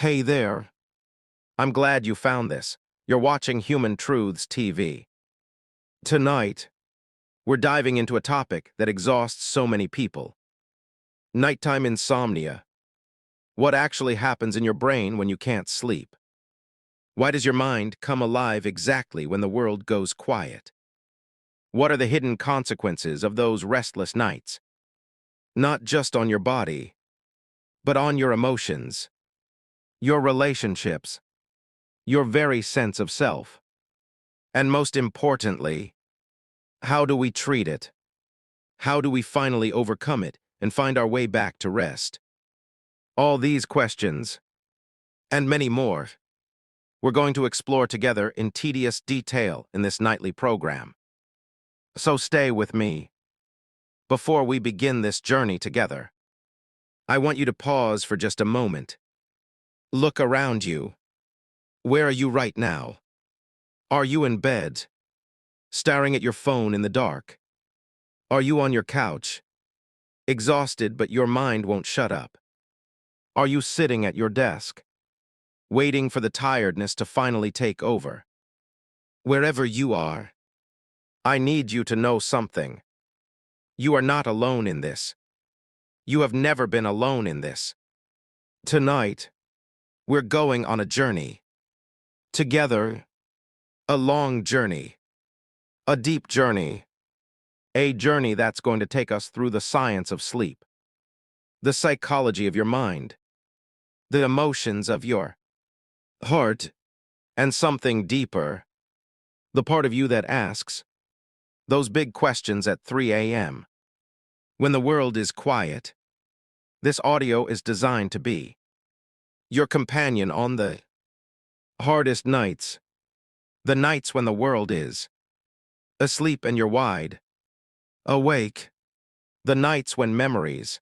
Hey there. I'm glad you found this. You're watching Human Truths TV. Tonight, we're diving into a topic that exhausts so many people. Nighttime insomnia. What actually happens in your brain when you can't sleep? Why does your mind come alive exactly when the world goes quiet? What are the hidden consequences of those restless nights? Not just on your body, but on your emotions, your relationships, your very sense of self. And most importantly, how do we treat it? How do we finally overcome it and find our way back to rest? All these questions, and many more, we're going to explore together in tedious detail in this nightly program. So stay with me. Before we begin this journey together, I want you to pause for just a moment. Look around you. Where are you right now? Are you in bed, staring at your phone in the dark? Are you on your couch, exhausted but your mind won't shut up? Are you sitting at your desk, waiting for the tiredness to finally take over? Wherever you are, I need you to know something. You are not alone in this. You have never been alone in this. Tonight, we're going on a journey. Together, a long journey. A deep journey. A journey that's going to take us through the science of sleep, the psychology of your mind, the emotions of your heart, and something deeper, the part of you that asks those big questions at 3 a.m. When the world is quiet, this audio is designed to be your companion on the hardest nights, the nights when the world is asleep and you're wide awake, the nights when memories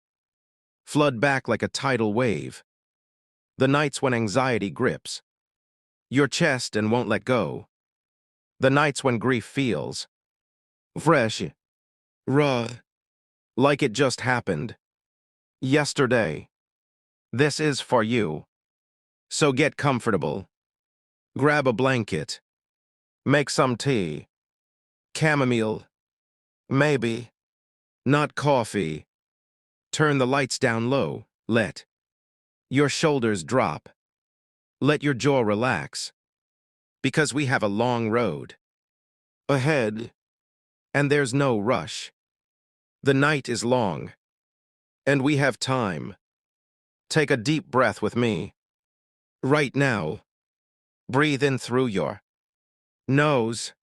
flood back like a tidal wave, the nights when anxiety grips your chest and won't let go, the nights when grief feels fresh, raw, like it just happened yesterday. This is for you. So get comfortable. Grab a blanket. Make some tea. Chamomile. Maybe. Not coffee. Turn the lights down low. Let your shoulders drop. Let your jaw relax. Because we have a long road ahead, and there's no rush. The night is long, and we have time. Take a deep breath with me. Right now, breathe in through your nose,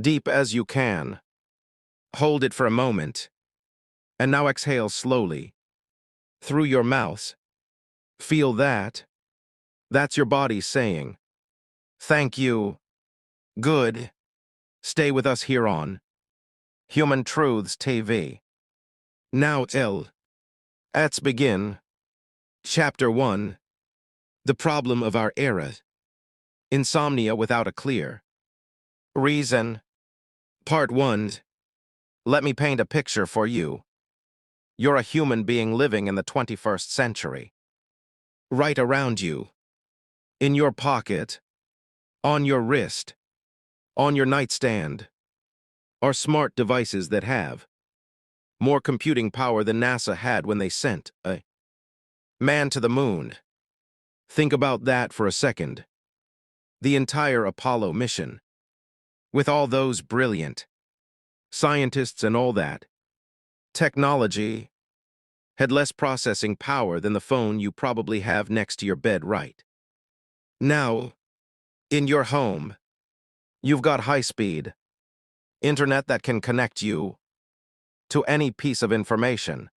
deep as you can. Hold it for a moment, and now exhale slowly. Through your mouth. Feel that. That's your body saying, thank you. Good. Stay with us here on Human Truths TV. Now, let's begin. Chapter 1. The Problem of Our Era. Insomnia Without a Clear Reason. Part 1. Let me paint a picture for you. You're a human being living in the 21st century. Right around you. In your pocket. On your wrist. On your nightstand. Are smart devices that have more computing power than NASA had when they sent a man to the moon. Think about that for a second. The entire Apollo mission. With all those brilliant scientists and all that technology, had less processing power than the phone you probably have next to your bed right now. In your home, you've got high-speed internet that can connect you to any piece of information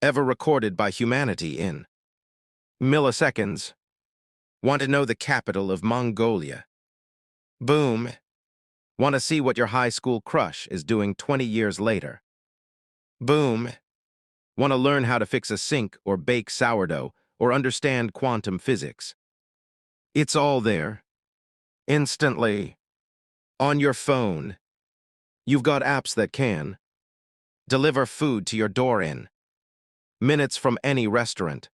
ever recorded by humanity in milliseconds. Want to know the capital of Mongolia? Boom. Want to see what your high school crush is doing 20 years later? Boom. Want to learn how to fix a sink or bake sourdough or understand quantum physics? It's all there. Instantly. On your phone. You've got apps that can deliver food to your door in minutes from any restaurant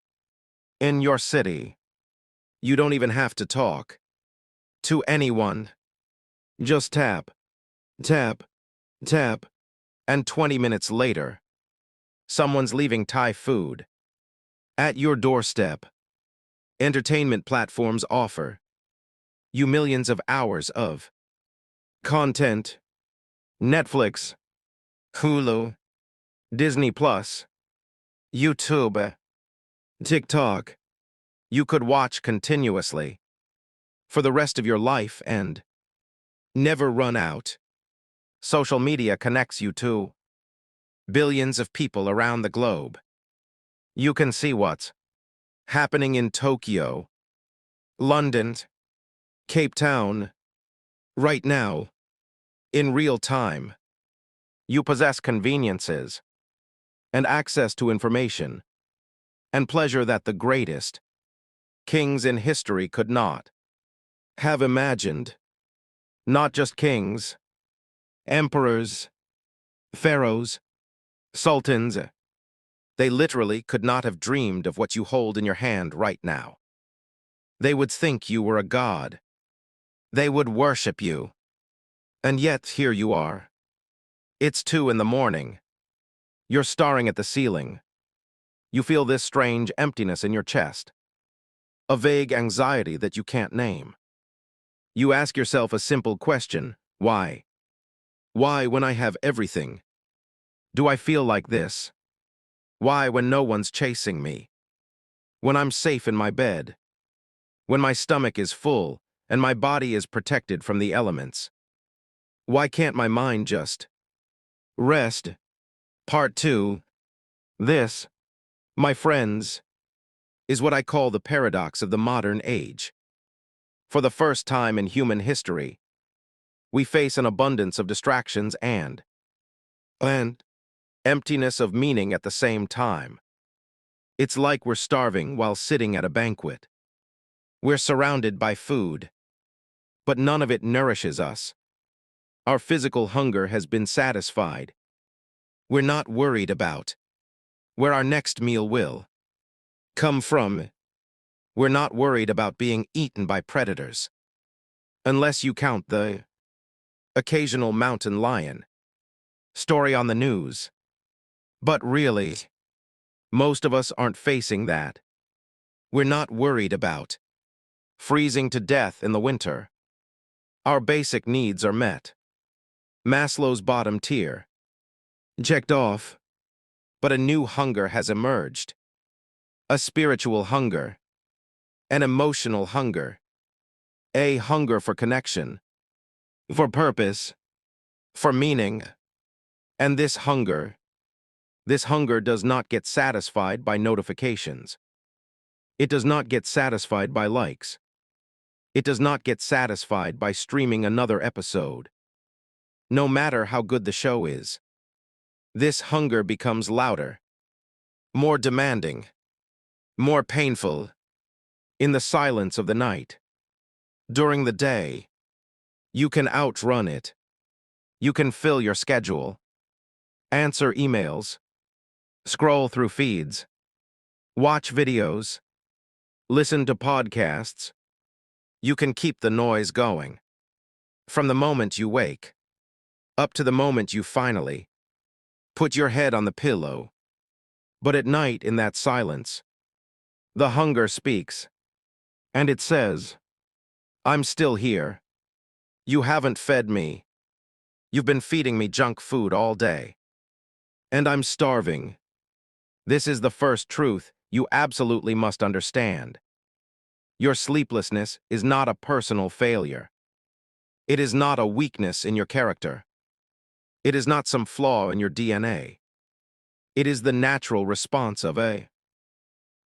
in your city. You don't even have to talk to anyone. Just tap, tap, tap, and 20 minutes later, someone's leaving Thai food at your doorstep. Entertainment platforms offer you millions of hours of content. Netflix, Hulu, Disney Plus, YouTube, TikTok. You could watch continuously for the rest of your life and never run out. Social media connects you to billions of people around the globe. You can see what's happening in Tokyo, London, Cape Town, right now, in real time. You possess conveniences and access to information and pleasure that the greatest kings in history could not have imagined. Not just kings, emperors, pharaohs, sultans. They literally could not have dreamed of what you hold in your hand right now. They would think you were a god. They would worship you. And yet, here you are. It's 2 in the morning. You're staring at the ceiling. You feel this strange emptiness in your chest. A vague anxiety that you can't name. You ask yourself a simple question: why? Why, when I have everything, do I feel like this? Why, when no one's chasing me? When I'm safe in my bed? When my stomach is full and my body is protected from the elements? Why can't my mind just rest? Part 2. This, my friends, is what I call the paradox of the modern age. For the first time in human history, we face an abundance of distractions and emptiness of meaning at the same time. It's like we're starving while sitting at a banquet. We're surrounded by food, but none of it nourishes us. Our physical hunger has been satisfied. We're not worried about where our next meal will come from. We're not worried about being eaten by predators, unless you count the occasional mountain lion story on the news. But really, most of us aren't facing that. We're not worried about freezing to death in the winter. Our basic needs are met. Maslow's bottom tier checked off, but a new hunger has emerged. A spiritual hunger, an emotional hunger, a hunger for connection, for purpose, for meaning. And this hunger does not get satisfied by notifications. It does not get satisfied by likes. It does not get satisfied by streaming another episode. No matter how good the show is, this hunger becomes louder, more demanding, more painful, in the silence of the night. During the day, you can outrun it. You can fill your schedule, answer emails, scroll through feeds, watch videos, listen to podcasts. You can keep the noise going. From the moment you wake, up to the moment you finally put your head on the pillow. But at night, in that silence, the hunger speaks, and it says, I'm still here. You haven't fed me. You've been feeding me junk food all day. And I'm starving. This is the first truth you absolutely must understand. Your sleeplessness is not a personal failure. It is not a weakness in your character. It is not some flaw in your DNA. It is the natural response of a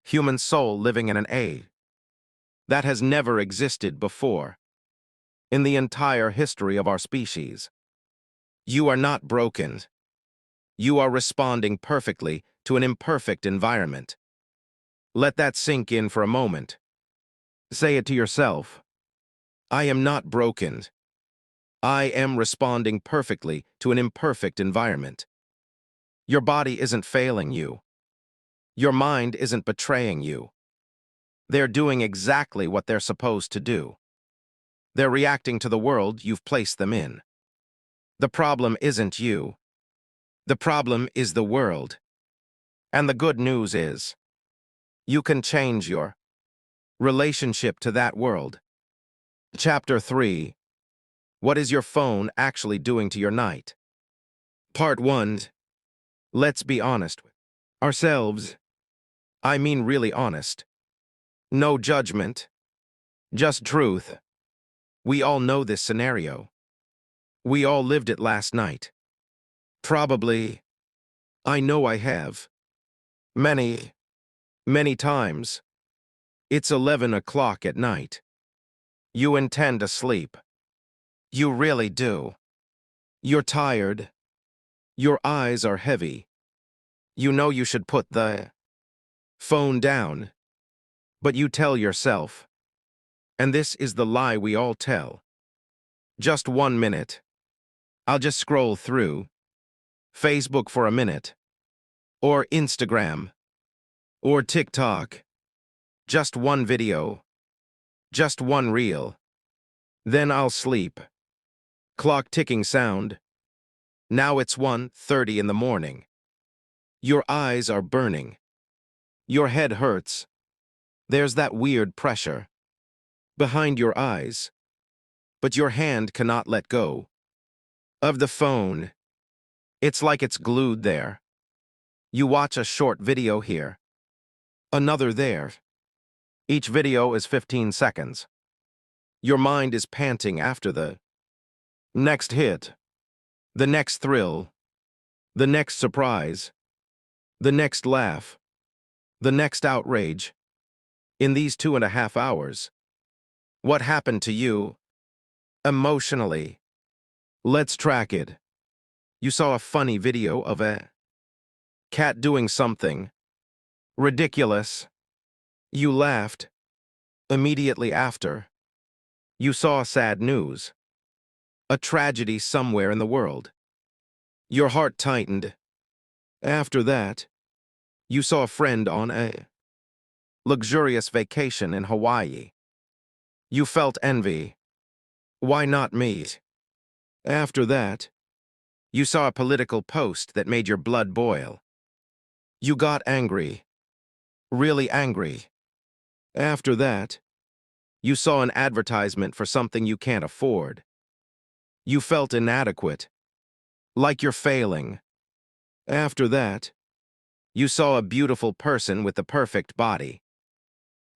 human soul living in an age that has never existed before in the entire history of our species. You are not broken. You are responding perfectly to an imperfect environment. Let that sink in for a moment. Say it to yourself. I am not broken. I am responding perfectly to an imperfect environment. Your body isn't failing you. Your mind isn't betraying you. They're doing exactly what they're supposed to do. They're reacting to the world you've placed them in. The problem isn't you. The problem is the world. And the good news is, you can change your relationship to that world. Chapter 3. What is your phone actually doing to your night? Part 1. Let's be honest with ourselves. I mean really honest. No judgment. Just truth. We all know this scenario. We all lived it last night. Probably. I know I have. Many, many times. It's 11 o'clock at night. You intend to sleep. You really do. You're tired. Your eyes are heavy. You know you should put the phone down. But you tell yourself, and this is the lie we all tell. Just 1 minute. I'll just scroll through Facebook for a minute. Or Instagram. Or TikTok. Just one video. Just one reel. Then I'll sleep. Clock ticking sound. Now it's 1:30 in the morning. Your eyes are burning. Your head hurts. There's that weird pressure behind your eyes. But your hand cannot let go of the phone. It's like it's glued there. You watch a short video here. Another there. Each video is 15 seconds. Your mind is panting after the next hit, the next thrill, the next surprise, the next laugh, the next outrage. In these 2.5 hours, what happened to you emotionally? Let's track it. You saw a funny video of a cat doing something ridiculous. You laughed. Immediately after, you saw sad news. A tragedy somewhere in the world. Your heart tightened. After that, you saw a friend on a luxurious vacation in Hawaii. You felt envy. Why not me? After that, you saw a political post that made your blood boil. You got angry. Really angry. After that, you saw an advertisement for something you can't afford. You felt inadequate. Like you're failing. After that, you saw a beautiful person with the perfect body.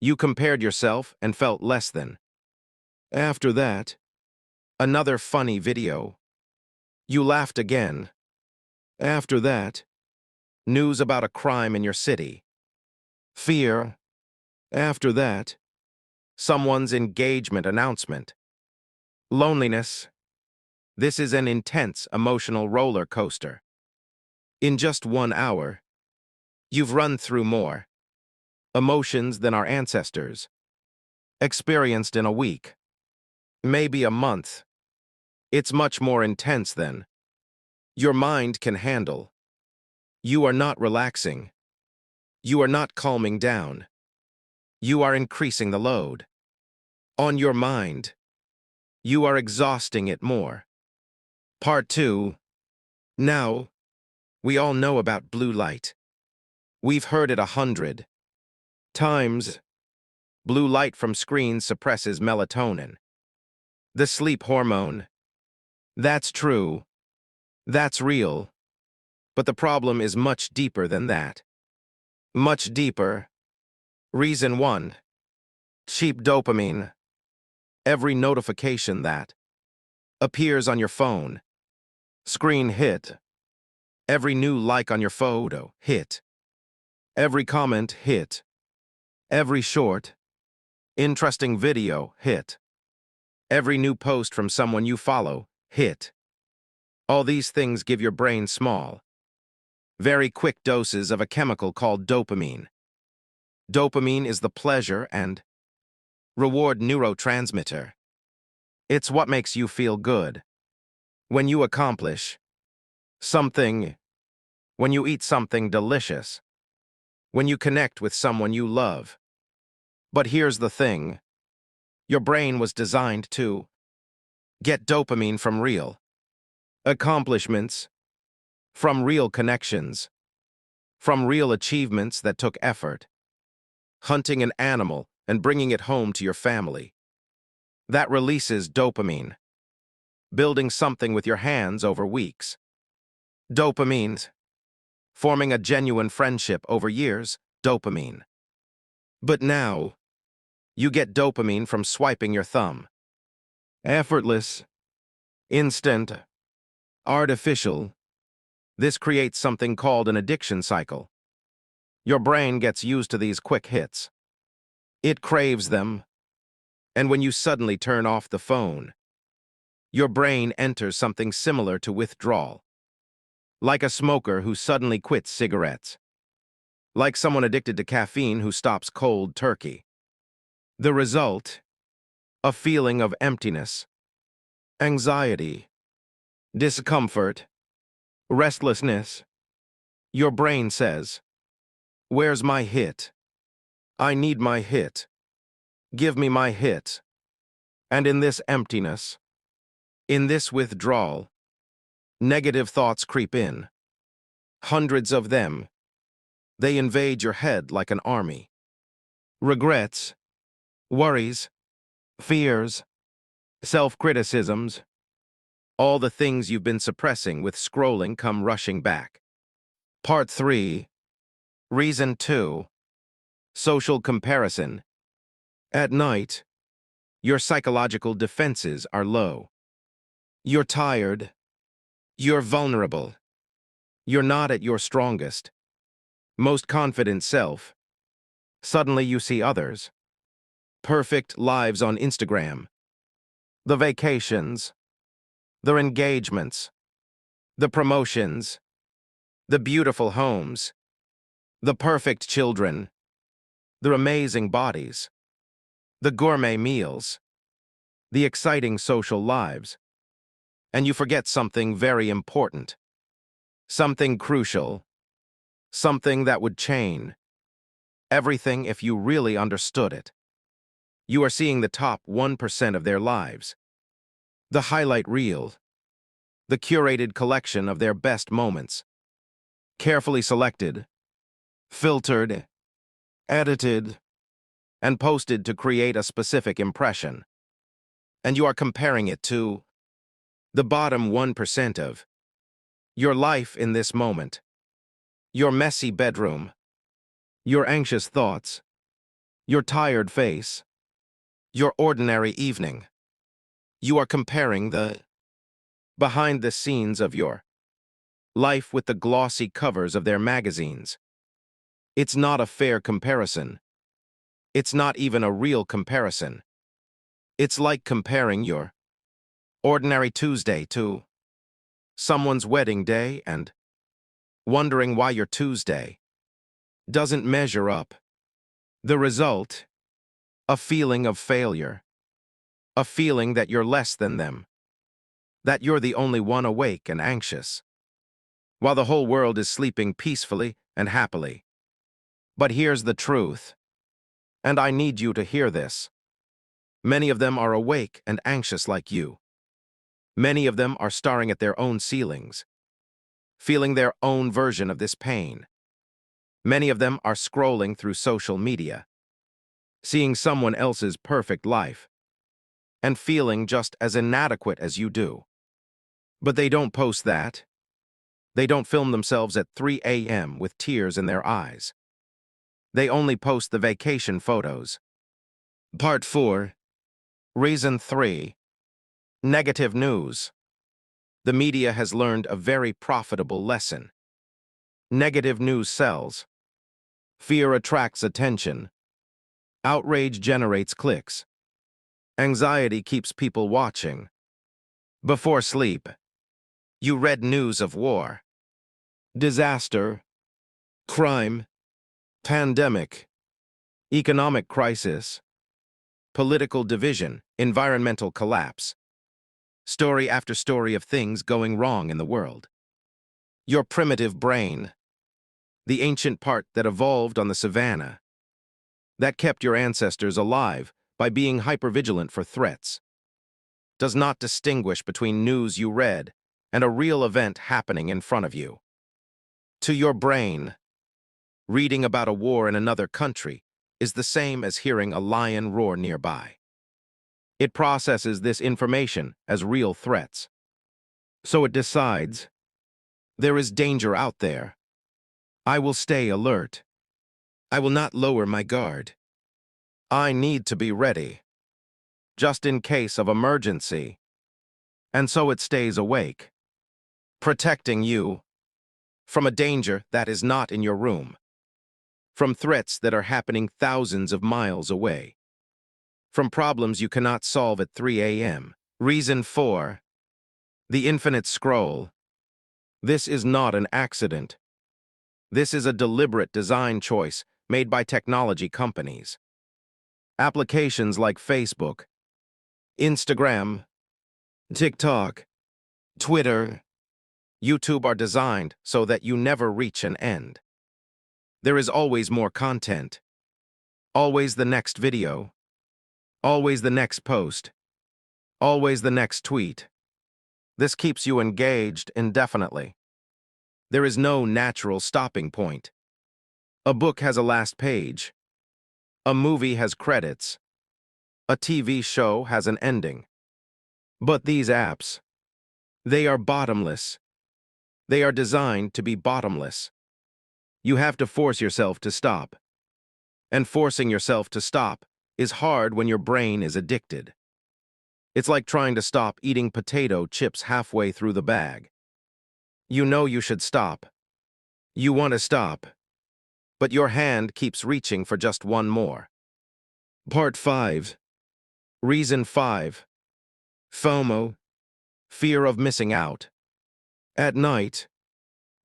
You compared yourself and felt less than. After that, another funny video. You laughed again. After that, news about a crime in your city. Fear. After that, someone's engagement announcement. Loneliness. This is an intense emotional roller coaster. In just 1 hour, you've run through more emotions than our ancestors experienced in a week, maybe a month. It's much more intense than your mind can handle. You are not relaxing. You are not calming down. You are increasing the load on your mind. You are exhausting it more. Part 2. Now, we all know about blue light. We've heard it 100 times. Blue light from screens suppresses melatonin, the sleep hormone. That's true. That's real. But the problem is much deeper than that. Much deeper. Reason 1. Cheap dopamine. Every notification that appears on your phone. Screen hit. Every new like on your photo hit. Every comment hit. Every short, interesting video hit. Every new post from someone you follow hit. All these things give your brain small, very quick doses of a chemical called dopamine. Dopamine is the pleasure and reward neurotransmitter. It's what makes you feel good. When you accomplish something, when you eat something delicious, when you connect with someone you love. But here's the thing. Your brain was designed to get dopamine from real accomplishments, from real connections, from real achievements that took effort. Hunting an animal and bringing it home to your family. That releases dopamine. Building something with your hands over weeks. Dopamine. Forming a genuine friendship over years. Dopamine. But now, you get dopamine from swiping your thumb. Effortless. Instant. Artificial. This creates something called an addiction cycle. Your brain gets used to these quick hits. It craves them. And when you suddenly turn off the phone, your brain enters something similar to withdrawal. Like a smoker who suddenly quits cigarettes. Like someone addicted to caffeine who stops cold turkey. The result? A feeling of emptiness, anxiety, discomfort, restlessness. Your brain says, "Where's my hit? I need my hit. Give me my hit." And in this emptiness, in this withdrawal, negative thoughts creep in. Hundreds of them. They invade your head like an army. Regrets, worries, fears, self-criticisms, all the things you've been suppressing with scrolling come rushing back. Part 3. Reason 2. Social comparison. At night, your psychological defenses are low. You're tired. You're vulnerable. You're not at your strongest, most confident self. Suddenly you see others. Perfect lives on Instagram. The vacations. The engagements. The promotions. The beautiful homes. The perfect children. The amazing bodies. The gourmet meals. The exciting social lives. And you forget something very important. Something crucial. Something that would change everything if you really understood it. You are seeing the top 1% of their lives. The highlight reel. The curated collection of their best moments. Carefully selected, filtered, edited, and posted to create a specific impression. And you are comparing it to the bottom 1% of your life in this moment. Your messy bedroom. Your anxious thoughts. Your tired face. Your ordinary evening. You are comparing the behind the scenes of your life with the glossy covers of their magazines. It's not a fair comparison. It's not even a real comparison. It's like comparing your ordinary Tuesday to someone's wedding day and wondering why your Tuesday doesn't measure up. The result? A feeling of failure. A feeling that you're less than them. That you're the only one awake and anxious, while the whole world is sleeping peacefully and happily. But here's the truth, and I need you to hear this. Many of them are awake and anxious like you. Many of them are staring at their own ceilings, feeling their own version of this pain. Many of them are scrolling through social media, seeing someone else's perfect life, and feeling just as inadequate as you do. But they don't post that. They don't film themselves at 3 a.m. with tears in their eyes. They only post the vacation photos. Part 4. Reason 3. Negative news. The media has learned a very profitable lesson. Negative news sells. Fear attracts attention. Outrage generates clicks. Anxiety keeps people watching. Before sleep, you read news of war, disaster, crime, pandemic, economic crisis, political division, environmental collapse. Story after story of things going wrong in the world. Your primitive brain, the ancient part that evolved on the savannah, that kept your ancestors alive by being hypervigilant for threats, does not distinguish between news you read and a real event happening in front of you. To your brain, reading about a war in another country is the same as hearing a lion roar nearby. It processes this information as real threats. So it decides, there is danger out there. I will stay alert. I will not lower my guard. I need to be ready, just in case of emergency. And so it stays awake, protecting you from a danger that is not in your room, from threats that are happening thousands of miles away, from problems you cannot solve at 3 a.m. Reason 4. The infinite scroll. This is not an accident. This is a deliberate design choice made by technology companies. Applications like Facebook, Instagram, TikTok, Twitter, YouTube are designed so that you never reach an end. There is always more content, always the next video, always the next post, always the next tweet. This keeps you engaged indefinitely. There is no natural stopping point. A book has a last page. A movie has credits. A TV show has an ending. But these apps, they are bottomless. They are designed to be bottomless. You have to force yourself to stop. And forcing yourself to stop is hard when your brain is addicted. It's like trying to stop eating potato chips halfway through the bag. You know you should stop. You want to stop. But your hand keeps reaching for just one more. Part 5. Reason 5. FOMO. Fear of missing out. At night,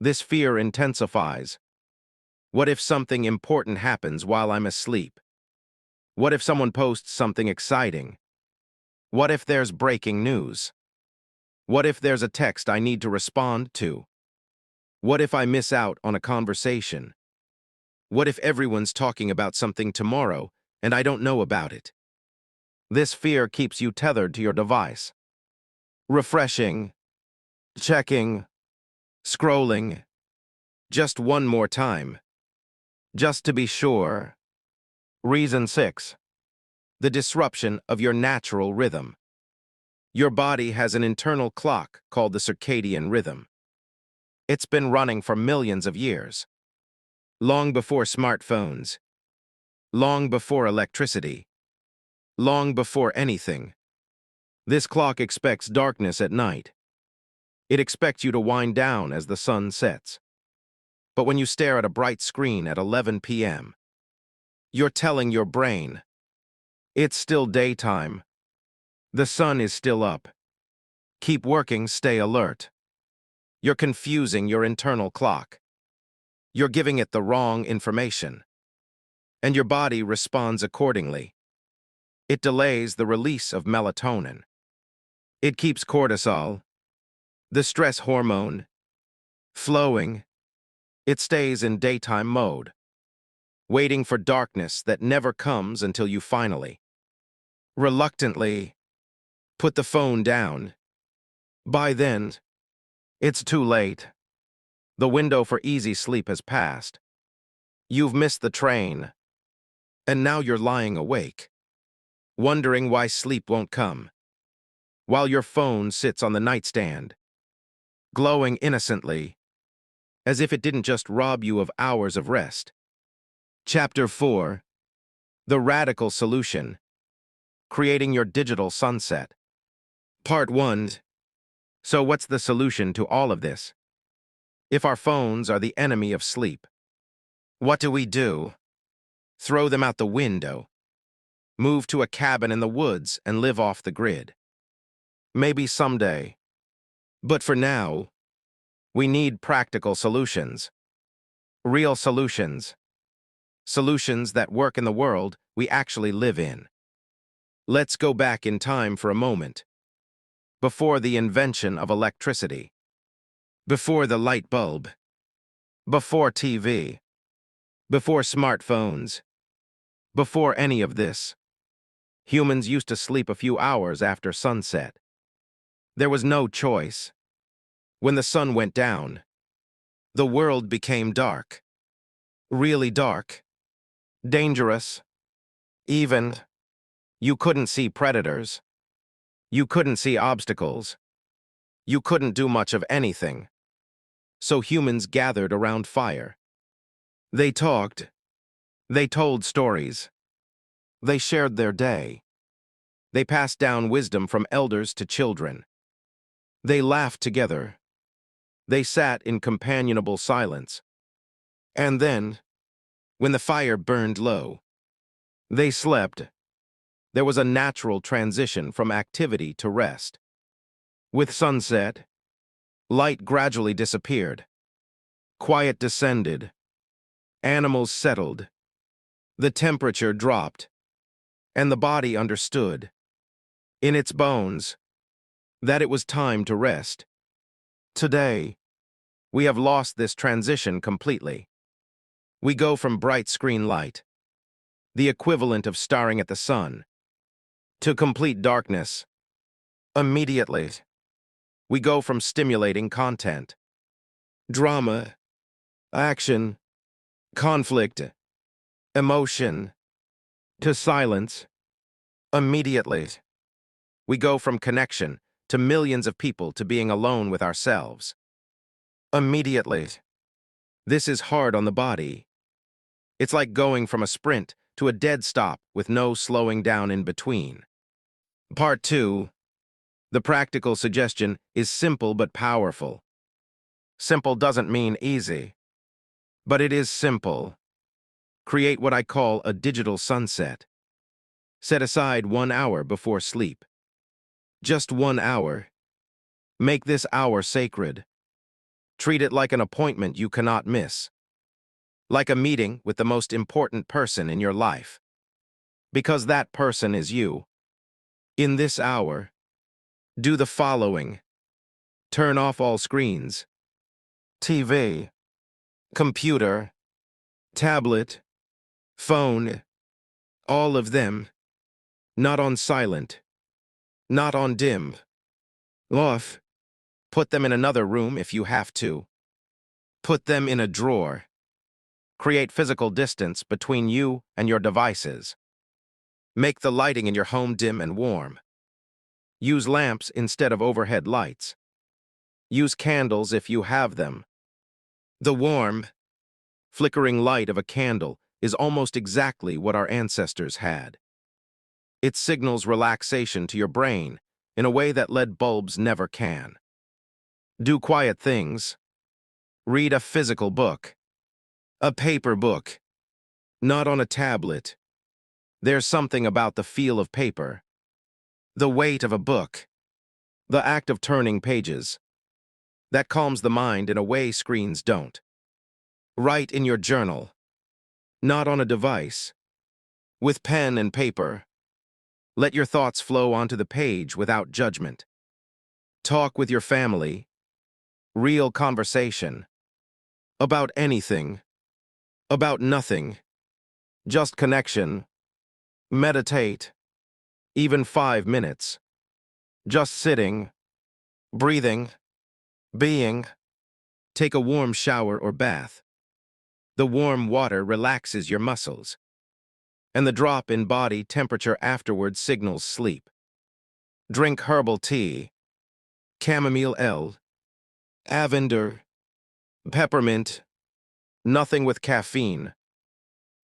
this fear intensifies. What if something important happens while I'm asleep? What if someone posts something exciting? What if there's breaking news? What if there's a text I need to respond to? What if I miss out on a conversation? What if everyone's talking about something tomorrow and I don't know about it? This fear keeps you tethered to your device. Refreshing, checking, scrolling. Just one more time. Just to be sure. Reason 6. The disruption of your natural rhythm. Your body has an internal clock called the circadian rhythm. It's been running for millions of years. Long before smartphones. Long before electricity. Long before anything. This clock expects darkness at night. It expects you to wind down as the sun sets. But when you stare at a bright screen at 11 p.m., you're telling your brain, it's still daytime. The sun is still up. Keep working, stay alert. You're confusing your internal clock. You're giving it the wrong information. And your body responds accordingly. It delays the release of melatonin. It keeps cortisol, the stress hormone, flowing. It stays in daytime mode, waiting for darkness that never comes until you finally, reluctantly, put the phone down. By then, it's too late. The window for easy sleep has passed. You've missed the train, and now you're lying awake, wondering why sleep won't come, while your phone sits on the nightstand, glowing innocently, as if it didn't just rob you of hours of rest. Chapter 4. The Radical Solution. Creating Your Digital Sunset. Part 1. So what's the solution to all of this? If our phones are the enemy of sleep, what do? Throw them out the window. Move to a cabin in the woods and live off the grid. Maybe someday. But for now, we need practical solutions. Real solutions. Solutions that work in the world we actually live in. Let's go back in time for a moment. Before the invention of electricity. Before the light bulb. Before TV. Before smartphones. Before any of this, humans used to sleep a few hours after sunset. There was no choice. When the sun went down, the world became dark. Really dark. Dangerous. Even. You couldn't see predators. You couldn't see obstacles. You couldn't do much of anything. So humans gathered around fire. They talked. They told stories. They shared their day. They passed down wisdom from elders to children. They laughed together. They sat in companionable silence. And then, when the fire burned low, they slept. There was a natural transition from activity to rest. With sunset, light gradually disappeared. Quiet descended. Animals settled. The temperature dropped. And the body understood, in its bones, that it was time to rest. Today, we have lost this transition completely. We go from bright screen light, the equivalent of staring at the sun, to complete darkness. Immediately, we go from stimulating content, drama, action, conflict, emotion, to silence. Immediately, we go from connection to millions of people to being alone with ourselves. Immediately, this is hard on the body. It's like going from a sprint to a dead stop with no slowing down in between. Part 2. The practical suggestion is simple but powerful. Simple doesn't mean easy, but it is simple. Create what I call a digital sunset. Set aside 1 hour before sleep. Just 1 hour. Make this hour sacred. Treat it like an appointment you cannot miss. Like a meeting with the most important person in your life. Because that person is you. In this hour, do the following. Turn off all screens. TV, computer, tablet, phone, all of them. Not on silent. Not on dim. Off. Put them in another room if you have to. Put them in a drawer. Create physical distance between you and your devices. Make the lighting in your home dim and warm. Use lamps instead of overhead lights. Use candles if you have them. The warm, flickering light of a candle is almost exactly what our ancestors had. It signals relaxation to your brain in a way that LED bulbs never can. Do quiet things. Read a physical book. A paper book. Not on a tablet. There's something about the feel of paper. The weight of a book. The act of turning pages. That calms the mind in a way screens don't. Write in your journal. Not on a device. With pen and paper. Let your thoughts flow onto the page without judgment. Talk with your family. Real conversation. About anything. About nothing. Just connection. Meditate. Even 5 minutes. Just sitting. Breathing. Being. Take a warm shower or bath. The warm water relaxes your muscles. And the drop in body temperature afterwards signals sleep. Drink herbal tea. Chamomile L. Lavender. Peppermint. Nothing with caffeine.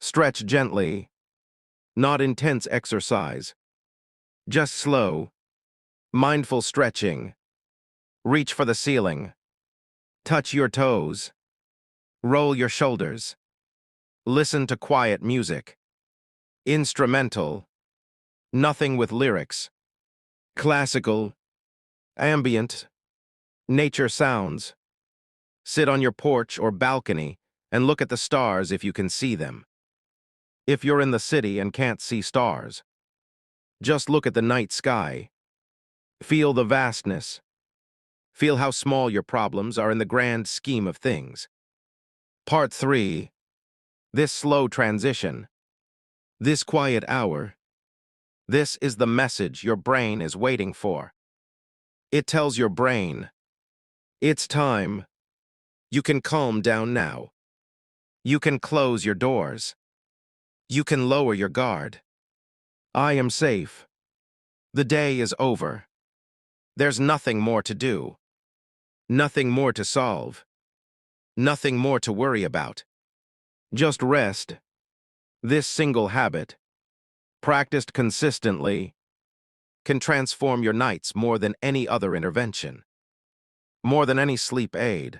Stretch gently. Not intense exercise. Just slow. Mindful stretching. Reach for the ceiling. Touch your toes. Roll your shoulders. Listen to quiet music. Instrumental. Nothing with lyrics. Classical. Ambient. Nature sounds. Sit on your porch or balcony and look at the stars if you can see them. If you're in the city and can't see stars, just look at the night sky. Feel the vastness. Feel how small your problems are in the grand scheme of things. Part 3. This slow transition. This quiet hour, this is the message your brain is waiting for. It tells your brain, it's time. You can calm down now. You can close your doors. You can lower your guard. I am safe. The day is over. There's nothing more to do. Nothing more to solve. Nothing more to worry about. Just rest. This single habit, practiced consistently, can transform your nights more than any other intervention. More than any sleep aid.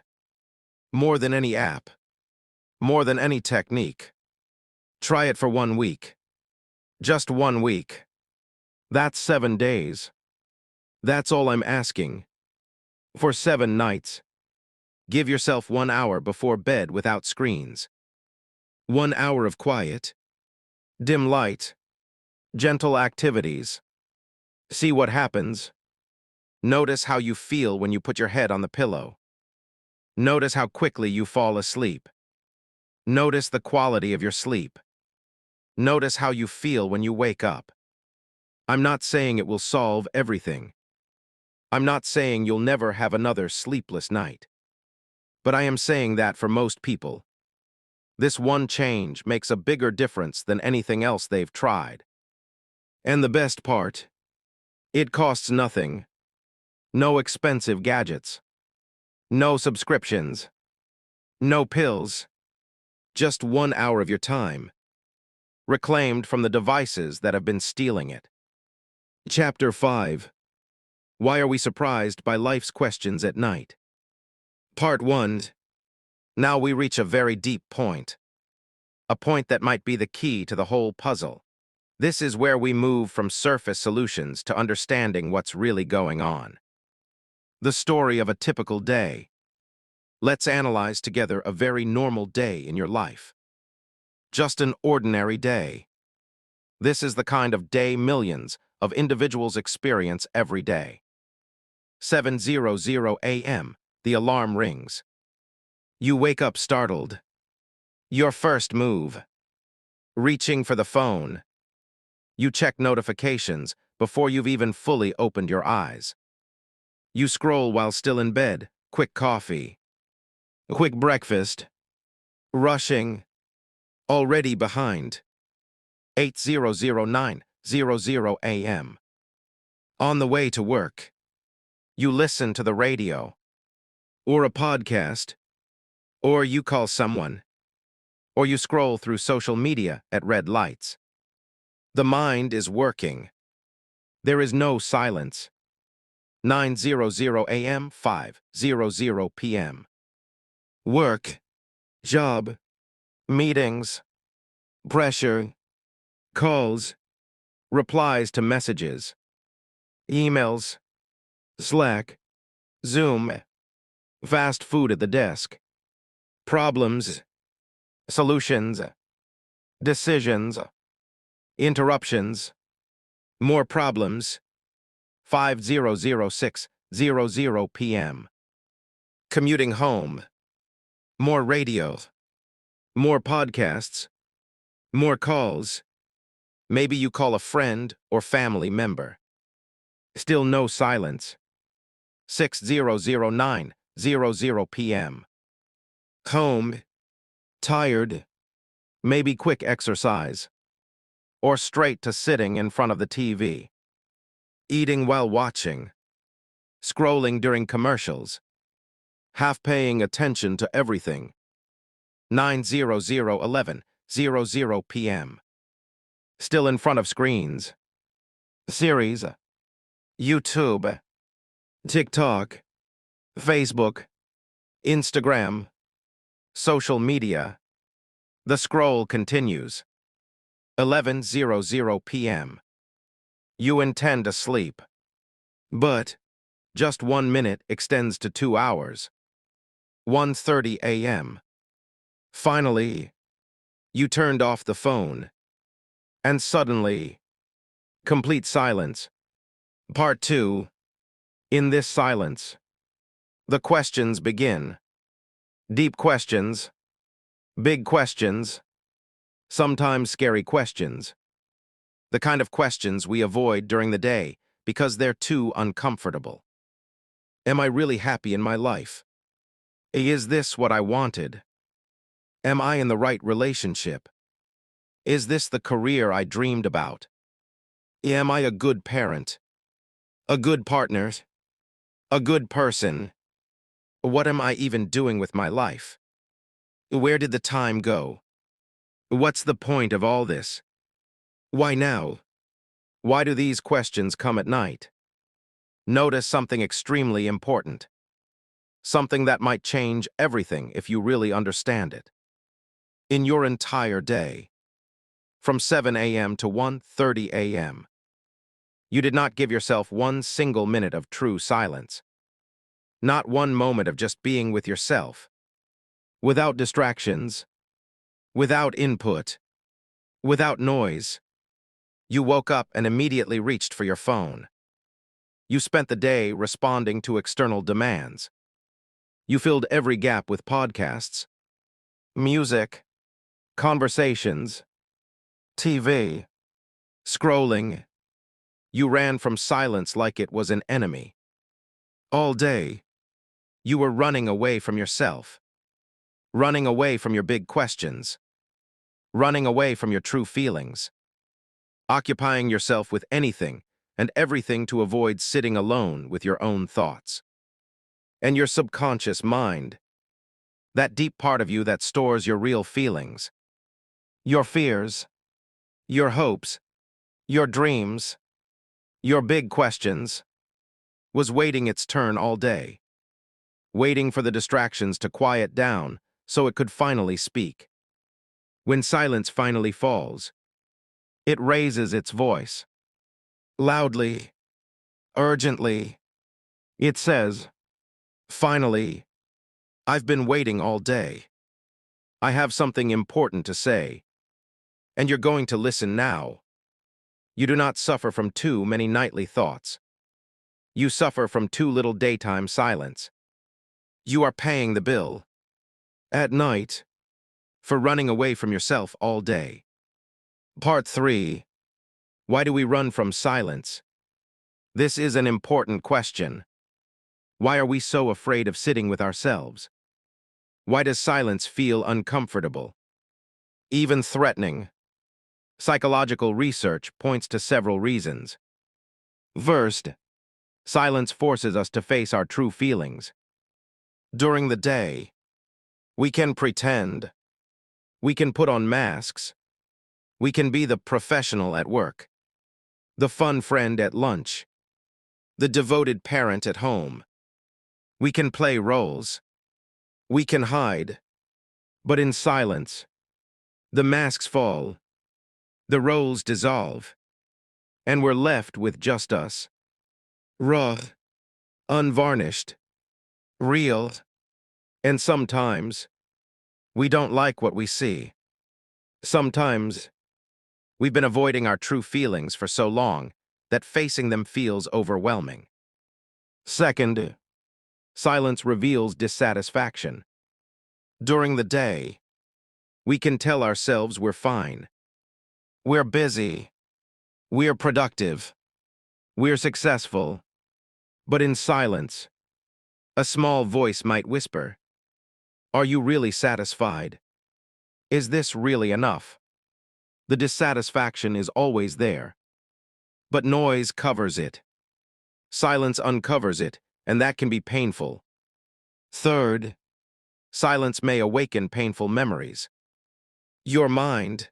More than any app. More than any technique. Try it for 1 week. Just 1 week. That's 7 days. That's all I'm asking. For 7 nights. Give yourself 1 hour before bed without screens. 1 hour of quiet. Dim light. Gentle activities. See what happens. Notice how you feel when you put your head on the pillow. Notice how quickly you fall asleep. Notice the quality of your sleep. Notice how you feel when you wake up. I'm not saying it will solve everything. I'm not saying you'll never have another sleepless night. But I am saying that for most people, this one change makes a bigger difference than anything else they've tried. And the best part, it costs nothing. No expensive gadgets. No subscriptions. No pills. Just 1 hour of your time, reclaimed from the devices that have been stealing it. Chapter 5. Why are we surprised by life's questions at night? Part 1. Now we reach a very deep point. A point that might be the key to the whole puzzle. This is where we move from surface solutions to understanding what's really going on. The story of a typical day. Let's analyze together a very normal day in your life. Just an ordinary day. This is the kind of day millions of individuals experience every day. 7:00 a.m., the alarm rings. You wake up startled. Your first move. Reaching for the phone. You check notifications before you've even fully opened your eyes. You scroll while still in bed, quick coffee. Quick breakfast. Rushing. Already behind. 8:00 a.m. On the way to work. You listen to the radio. Or a podcast. Or you call someone. Or you scroll through social media at red lights. The mind is working. There is no silence. 9:00 a.m., 5:00 p.m. Work. Job. Meetings. Pressure. Calls. Replies to messages. Emails. Slack. Zoom. Fast food at the desk. Problems. Solutions. Decisions. Interruptions. More problems. 5:00 p.m. Commuting home. More radio. More podcasts. More calls. Maybe you call a friend or family member. Still no silence. 6:00 p.m. Home. Tired. Maybe quick exercise. Or straight to sitting in front of the TV. Eating while watching. Scrolling during commercials. Half paying attention to everything. 9:00 p.m. Still in front of screens. Series. YouTube. TikTok. Facebook. Instagram. Social media. The scroll continues. 11:00 p.m. You intend to sleep. But just 1 minute extends to 2 hours. 1:30 a.m. Finally, you turned off the phone. And suddenly, complete silence. Part 2. In this silence, the questions begin. Deep questions. Big questions. Sometimes scary questions, the kind of questions we avoid during the day because they're too uncomfortable. Am I really happy in my life? Is this what I wanted? Am I in the right relationship? Is this the career I dreamed about? Am I a good parent? A good partner? A good person? What am I even doing with my life? Where did the time go? What's the point of all this? Why now? Why do these questions come at night? Notice something extremely important. Something that might change everything if you really understand it. In your entire day, from 7 a.m. to 1:30 a.m., you did not give yourself one single minute of true silence. Not one moment of just being with yourself. Without distractions, without input, without noise. You woke up and immediately reached for your phone. You spent the day responding to external demands. You filled every gap with podcasts, music, conversations, TV, scrolling. You ran from silence like it was an enemy. All day, you were running away from yourself, running away from your big questions, running away from your true feelings, occupying yourself with anything and everything to avoid sitting alone with your own thoughts. And your subconscious mind, that deep part of you that stores your real feelings, your fears, your hopes, your dreams, your big questions, was waiting its turn all day, waiting for the distractions to quiet down so it could finally speak. When silence finally falls, it raises its voice. Loudly, urgently, it says, "Finally, I've been waiting all day. I have something important to say, and you're going to listen now." You do not suffer from too many nightly thoughts. You suffer from too little daytime silence. You are paying the bill, at night, for running away from yourself all day. Part 3. Why do we run from silence? This is an important question. Why are we so afraid of sitting with ourselves? Why does silence feel uncomfortable, even threatening? Psychological research points to several reasons. First, silence forces us to face our true feelings. During the day, we can pretend. We can put on masks. We can be the professional at work, the fun friend at lunch, the devoted parent at home. We can play roles. We can hide. But in silence, the masks fall, the roles dissolve, and we're left with just us. Raw, unvarnished, real, and sometimes we don't like what we see. Sometimes we've been avoiding our true feelings for so long that facing them feels overwhelming. Second, silence reveals dissatisfaction. During the day, we can tell ourselves we're fine. We're busy. We're productive. We're successful. But in silence, a small voice might whisper, "Are you really satisfied? Is this really enough?" The dissatisfaction is always there, but noise covers it. Silence uncovers it, and that can be painful. Third, silence may awaken painful memories. Your mind,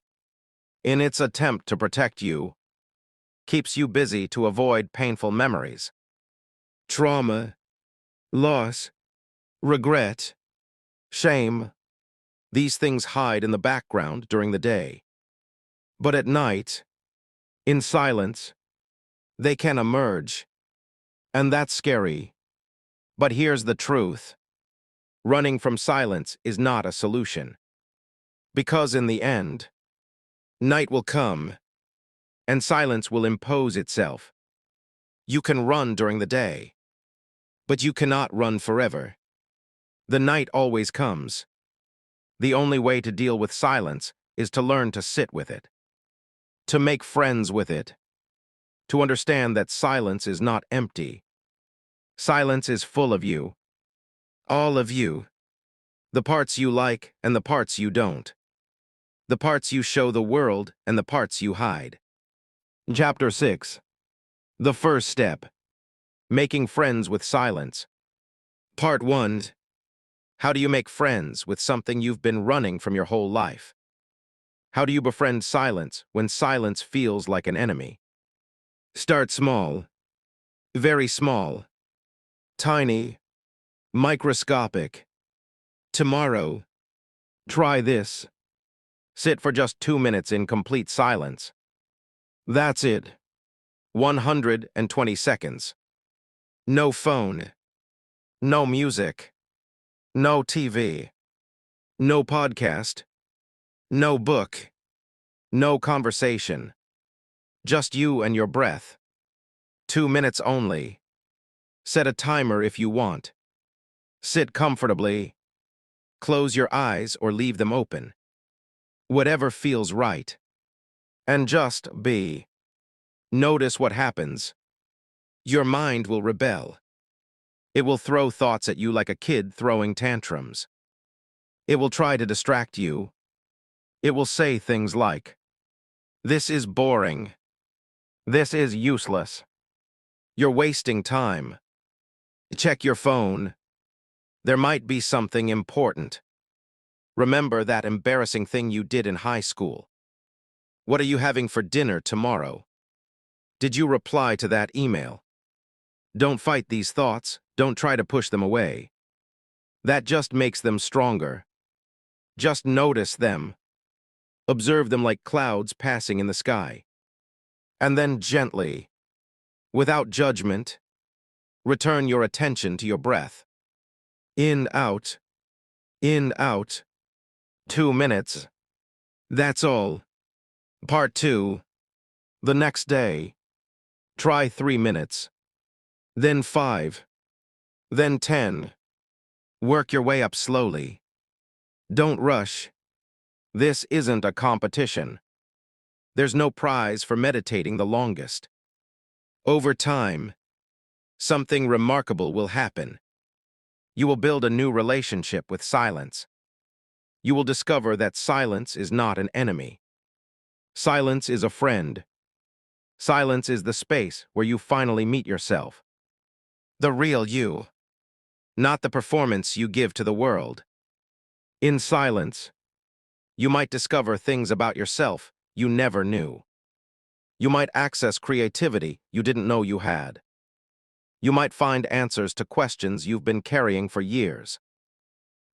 in its attempt to protect you, keeps you busy to avoid painful memories. Trauma, loss, regret, shame, these things hide in the background during the day. But at night, in silence, they can emerge. And that's scary. But here's the truth. Running from silence is not a solution. Because in the end, night will come, and silence will impose itself. You can run during the day, but you cannot run forever. The night always comes. The only way to deal with silence is to learn to sit with it, to make friends with it, to understand that silence is not empty. Silence is full of you, all of you, the parts you like and the parts you don't, the parts you show the world and the parts you hide. Chapter 6. The First Step. Making Friends with Silence. Part 1. How do you make friends with something you've been running from your whole life? How do you befriend silence when silence feels like an enemy? Start small. Very small. Tiny. Microscopic. Tomorrow. Try this. Sit for just 2 minutes in complete silence. That's it. 120 seconds. No phone. No music. No TV. No podcast. No book. No conversation. Just you and your breath. 2 minutes only. Set a timer if you want. Sit comfortably. Close your eyes or leave them open. Whatever feels right. And just be. Notice what happens. Your mind will rebel. It will throw thoughts at you like a kid throwing tantrums. It will try to distract you. It will say things like, "This is boring. This is useless. You're wasting time. Check your phone. There might be something important. Remember that embarrassing thing you did in high school. What are you having for dinner tomorrow? Did you reply to that email?" Don't fight these thoughts. Don't try to push them away. That just makes them stronger. Just notice them. Observe them like clouds passing in the sky. And then gently, without judgment, return your attention to your breath. In, out. In, out. 2 minutes. That's all. Part 2. The next day. Try 3 minutes. Then 5. Then 10. Work your way up slowly. Don't rush. This isn't a competition. There's no prize for meditating the longest. Over time, something remarkable will happen. You will build a new relationship with silence. You will discover that silence is not an enemy. Silence is a friend. Silence is the space where you finally meet yourself. The real you, not the performance you give to the world. In silence, you might discover things about yourself you never knew. You might access creativity you didn't know you had. You might find answers to questions you've been carrying for years.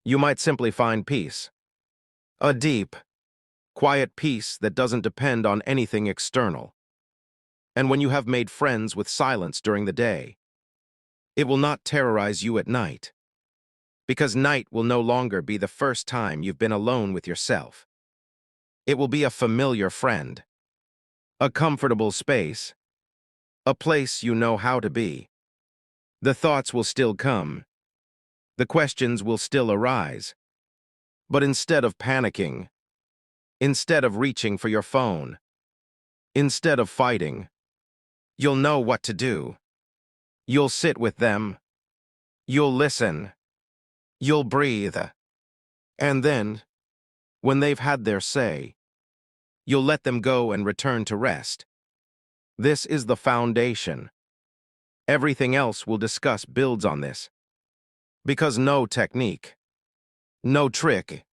You might simply find peace. A deep, quiet peace that doesn't depend on anything external. And when you have made friends with silence during the day, it will not terrorize you at night. Because night will no longer be the first time you've been alone with yourself. It will be a familiar friend. A comfortable space. A place you know how to be. The thoughts will still come. The questions will still arise. But instead of panicking, instead of reaching for your phone, instead of fighting, you'll know what to do. You'll sit with them. You'll listen. You'll breathe. And then, when they've had their say, you'll let them go and return to rest. This is the foundation. Everything else we'll discuss builds on this. Because no technique, no trick,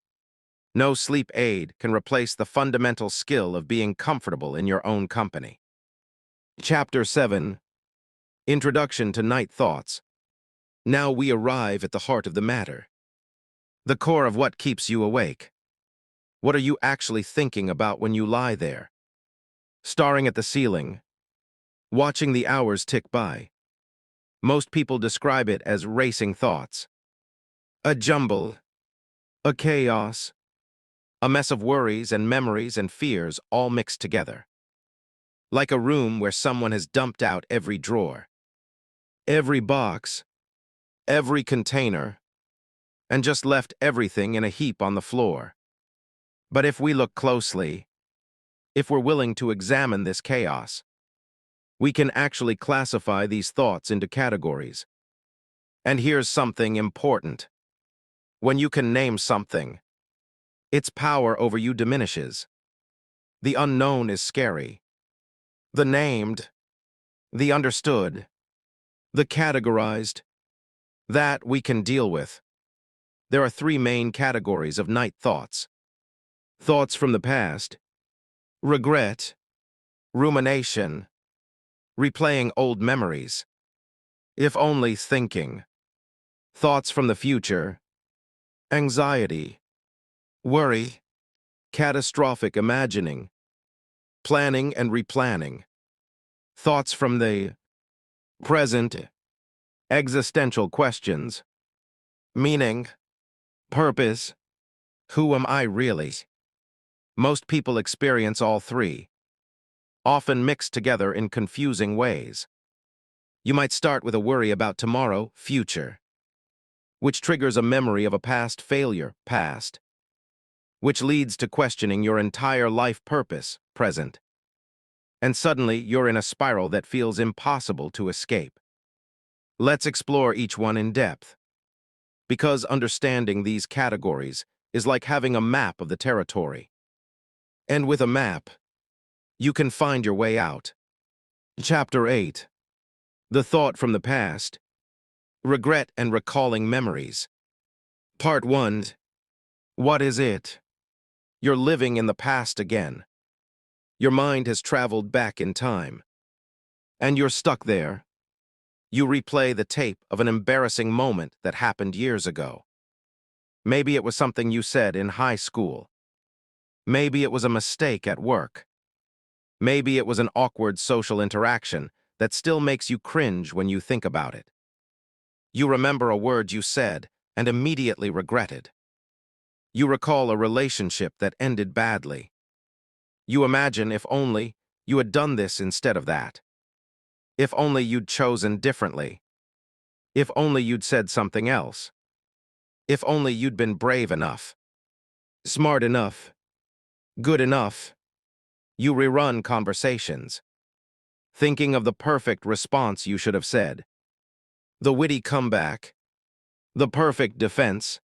no sleep aid can replace the fundamental skill of being comfortable in your own company. Chapter 7. Introduction to Night Thoughts. Now we arrive at the heart of the matter. The core of what keeps you awake. What are you actually thinking about when you lie there? Staring at the ceiling, watching the hours tick by. Most people describe it as racing thoughts. A jumble, a chaos, a mess of worries and memories and fears all mixed together. Like a room where someone has dumped out every drawer, every box, every container, and just left everything in a heap on the floor. But if we look closely, if we're willing to examine this chaos, we can actually classify these thoughts into categories. And here's something important. When you can name something, its power over you diminishes. The unknown is scary. The named, the understood, the categorized, that we can deal with. There are three main categories of night thoughts. Thoughts from the past, regret, rumination, replaying old memories, if only thinking. Thoughts from the future, anxiety, worry, catastrophic imagining, planning and replanning. Thoughts from the present, existential questions, meaning, purpose, who am I really? Most people experience all three, often mixed together in confusing ways. You might start with a worry about tomorrow, future, which triggers a memory of a past failure, past, which leads to questioning your entire life purpose, present. And suddenly you're in a spiral that feels impossible to escape. Let's explore each one in depth, because understanding these categories is like having a map of the territory. And with a map, you can find your way out. Chapter 8. The Thought from the Past. Regret and Recalling Memories. Part 1. What is it? You're living in the past again. Your mind has traveled back in time. And you're stuck there. You replay the tape of an embarrassing moment that happened years ago. Maybe it was something you said in high school. Maybe it was a mistake at work. Maybe it was an awkward social interaction that still makes you cringe when you think about it. You remember a word you said and immediately regretted. You recall a relationship that ended badly. You imagine if only you had done this instead of that. If only you'd chosen differently. If only you'd said something else. If only you'd been brave enough, smart enough, good enough. You rerun conversations, thinking of the perfect response you should have said, the witty comeback, the perfect defense,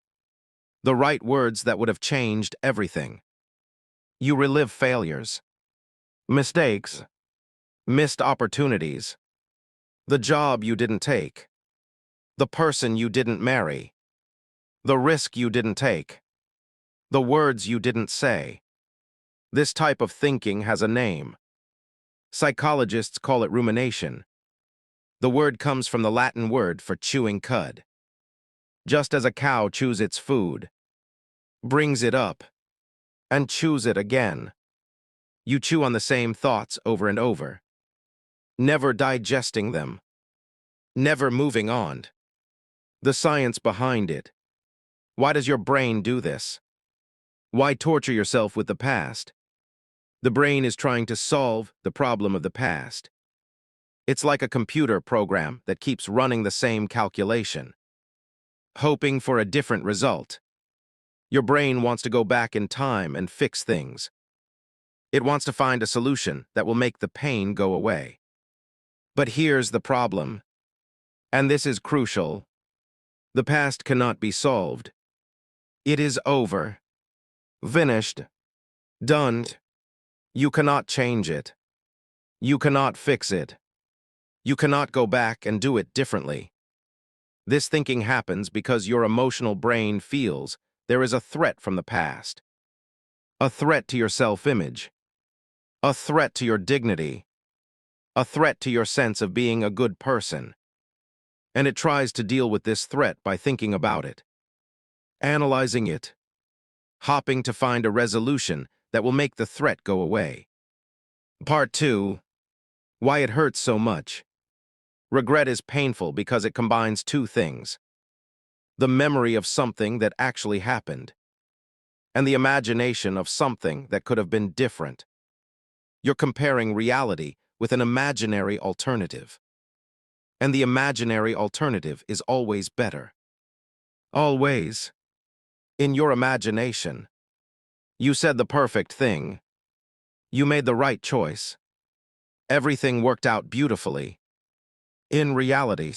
the right words that would have changed everything. You relive failures, mistakes, missed opportunities, the job you didn't take, the person you didn't marry, the risk you didn't take, the words you didn't say. This type of thinking has a name. Psychologists call it rumination. The word comes from the Latin word for chewing cud. Just as a cow chews its food, brings it up, and chews it again, you chew on the same thoughts over and over, never digesting them, never moving on. The science behind it. Why does your brain do this? Why torture yourself with the past? The brain is trying to solve the problem of the past. It's like a computer program that keeps running the same calculation, hoping for a different result. Your brain wants to go back in time and fix things. It wants to find a solution that will make the pain go away. But here's the problem, and this is crucial. The past cannot be solved. It is over, finished, done. You cannot change it. You cannot fix it. You cannot go back and do it differently. This thinking happens because your emotional brain feels there is a threat from the past. A threat to your self-image. A threat to your dignity. A threat to your sense of being a good person. And it tries to deal with this threat by thinking about it, analyzing it, hopping to find a resolution that will make the threat go away. Part 2. Why it hurts so much. Regret is painful because it combines two things: the memory of something that actually happened, and the imagination of something that could have been different. You're comparing reality with an imaginary alternative. And the imaginary alternative is always better. Always. In your imagination, You said the perfect thing. You made the right choice. Everything worked out beautifully. In reality,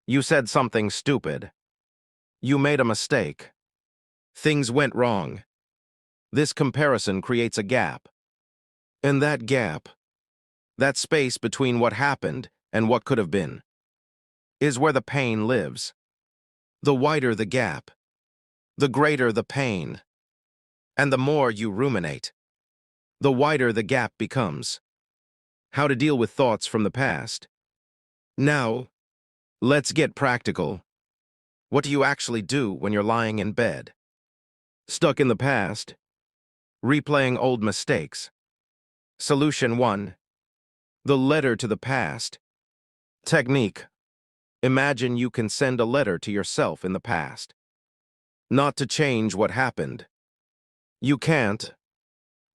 you said something stupid. You made a mistake. Things went wrong. This comparison creates a gap. And that gap, that space between what happened and what could have been, is where the pain lives. The wider the gap, the greater the pain. And the more you ruminate, the wider the gap becomes. How to deal with thoughts from the past. Now, let's get practical. What do you actually do when you're lying in bed? Stuck in the past? Replaying old mistakes? Solution 1. The letter to the past. Technique. Imagine you can send a letter to yourself in the past. Not to change what happened. You can't,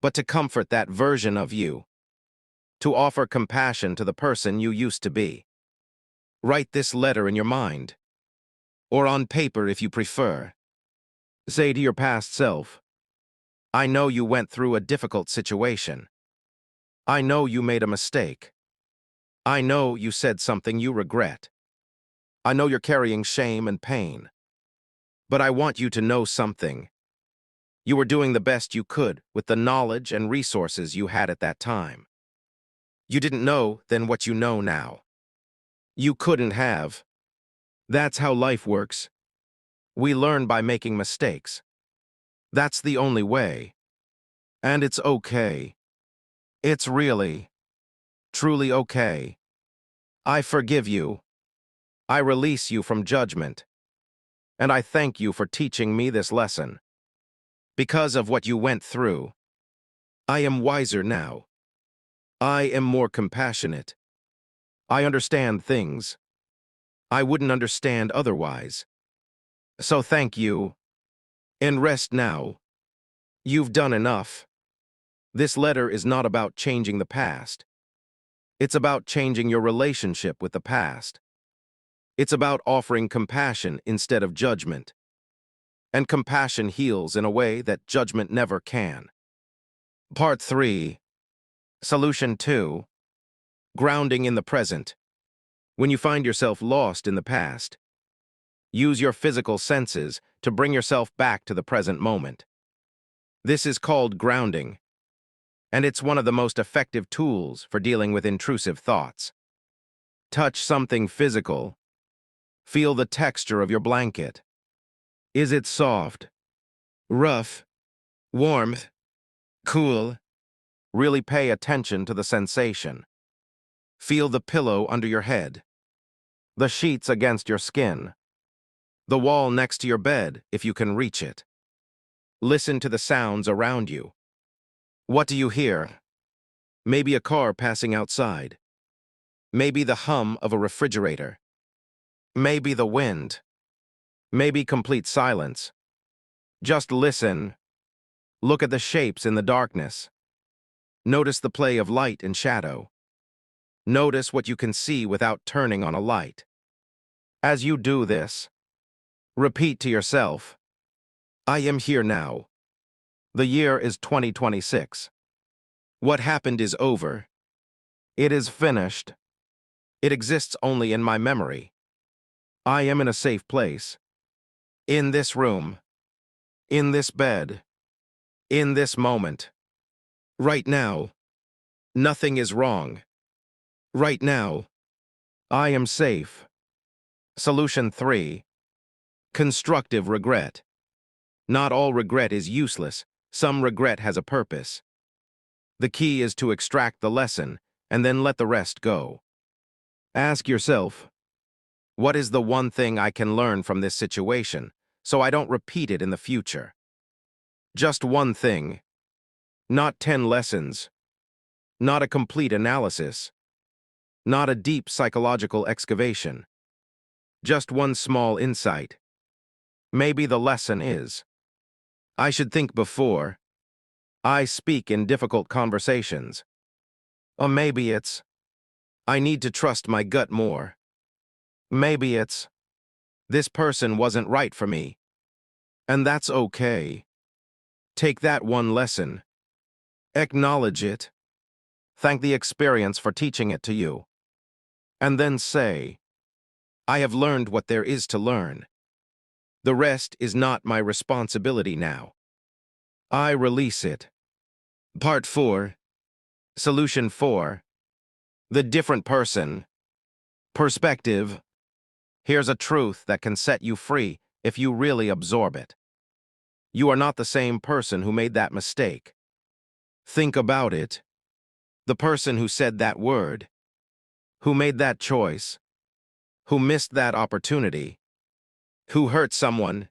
but to comfort that version of you. To offer compassion to the person you used to be. Write this letter in your mind, or on paper if you prefer. Say to your past self, I know you went through a difficult situation. I know you made a mistake. I know you said something you regret. I know you're carrying shame and pain. But I want you to know something. You were doing the best you could with the knowledge and resources you had at that time. You didn't know then what you know now. You couldn't have. That's how life works. We learn by making mistakes. That's the only way. And it's okay. It's really, truly okay. I forgive you. I release you from judgment. And I thank you for teaching me this lesson. Because of what you went through, I am wiser now. I am more compassionate. I understand things I wouldn't understand otherwise. So thank you. And rest now. You've done enough. This letter is not about changing the past. It's about changing your relationship with the past. It's about offering compassion instead of judgment. And compassion heals in a way that judgment never can. Part 3. Solution 2. Grounding in the present. When you find yourself lost in the past, use your physical senses to bring yourself back to the present moment. This is called grounding, and it's one of the most effective tools for dealing with intrusive thoughts. Touch something physical. Feel the texture of your blanket. Is it soft, rough, warm, cool? Really pay attention to the sensation. Feel the pillow under your head, the sheets against your skin, the wall next to your bed if you can reach it. Listen to the sounds around you. What do you hear? Maybe a car passing outside. Maybe the hum of a refrigerator. Maybe the wind. Maybe complete silence. Just listen. Look at the shapes in the darkness. Notice the play of light and shadow. Notice what you can see without turning on a light. As you do this, repeat to yourself, I am here now. The year is 2026. What happened is over. It is finished. It exists only in my memory. I am in a safe place. In this room. In this bed. In this moment. Right now. Nothing is wrong. Right now. I am safe. Solution 3. Constructive regret. Not all regret is useless. Some regret has a purpose. The key is to extract the lesson and then let the rest go. Ask yourself, what is the one thing I can learn from this situation so I don't repeat it in the future? Just one thing. Not 10 lessons. Not a complete analysis. Not a deep psychological excavation. Just one small insight. Maybe the lesson is, I should think before I speak in difficult conversations. Or maybe it's, I need to trust my gut more. Maybe it's, this person wasn't right for me. And that's okay. Take that one lesson, acknowledge it, thank the experience for teaching it to you, and then say, I have learned what there is to learn. The rest is not my responsibility now. I release it. Part 4. Solution 4. The different person. Perspective. Here's a truth that can set you free if you really absorb it. You are not the same person who made that mistake. Think about it. The person who said that word, who made that choice, who missed that opportunity, who hurt someone,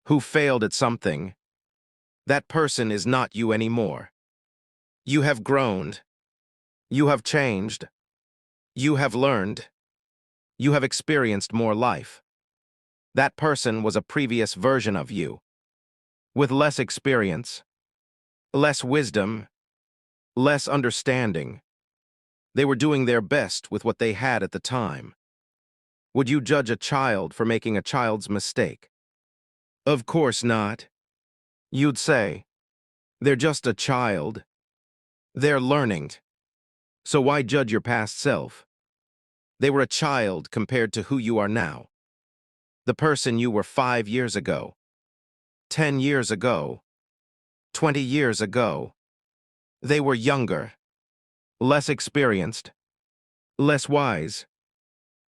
who failed at something, that person is not you anymore. You have grown. You have changed. You have learned. You have experienced more life. That person was a previous version of you, with less experience, less wisdom, less understanding. They were doing their best with what they had at the time. Would you judge a child for making a child's mistake? Of course not. You'd say, they're just a child. They're learning. So why judge your past self? They were a child compared to who you are now. The person you were 5 years ago, 10 years ago, 20 years ago. They were younger, less experienced, less wise.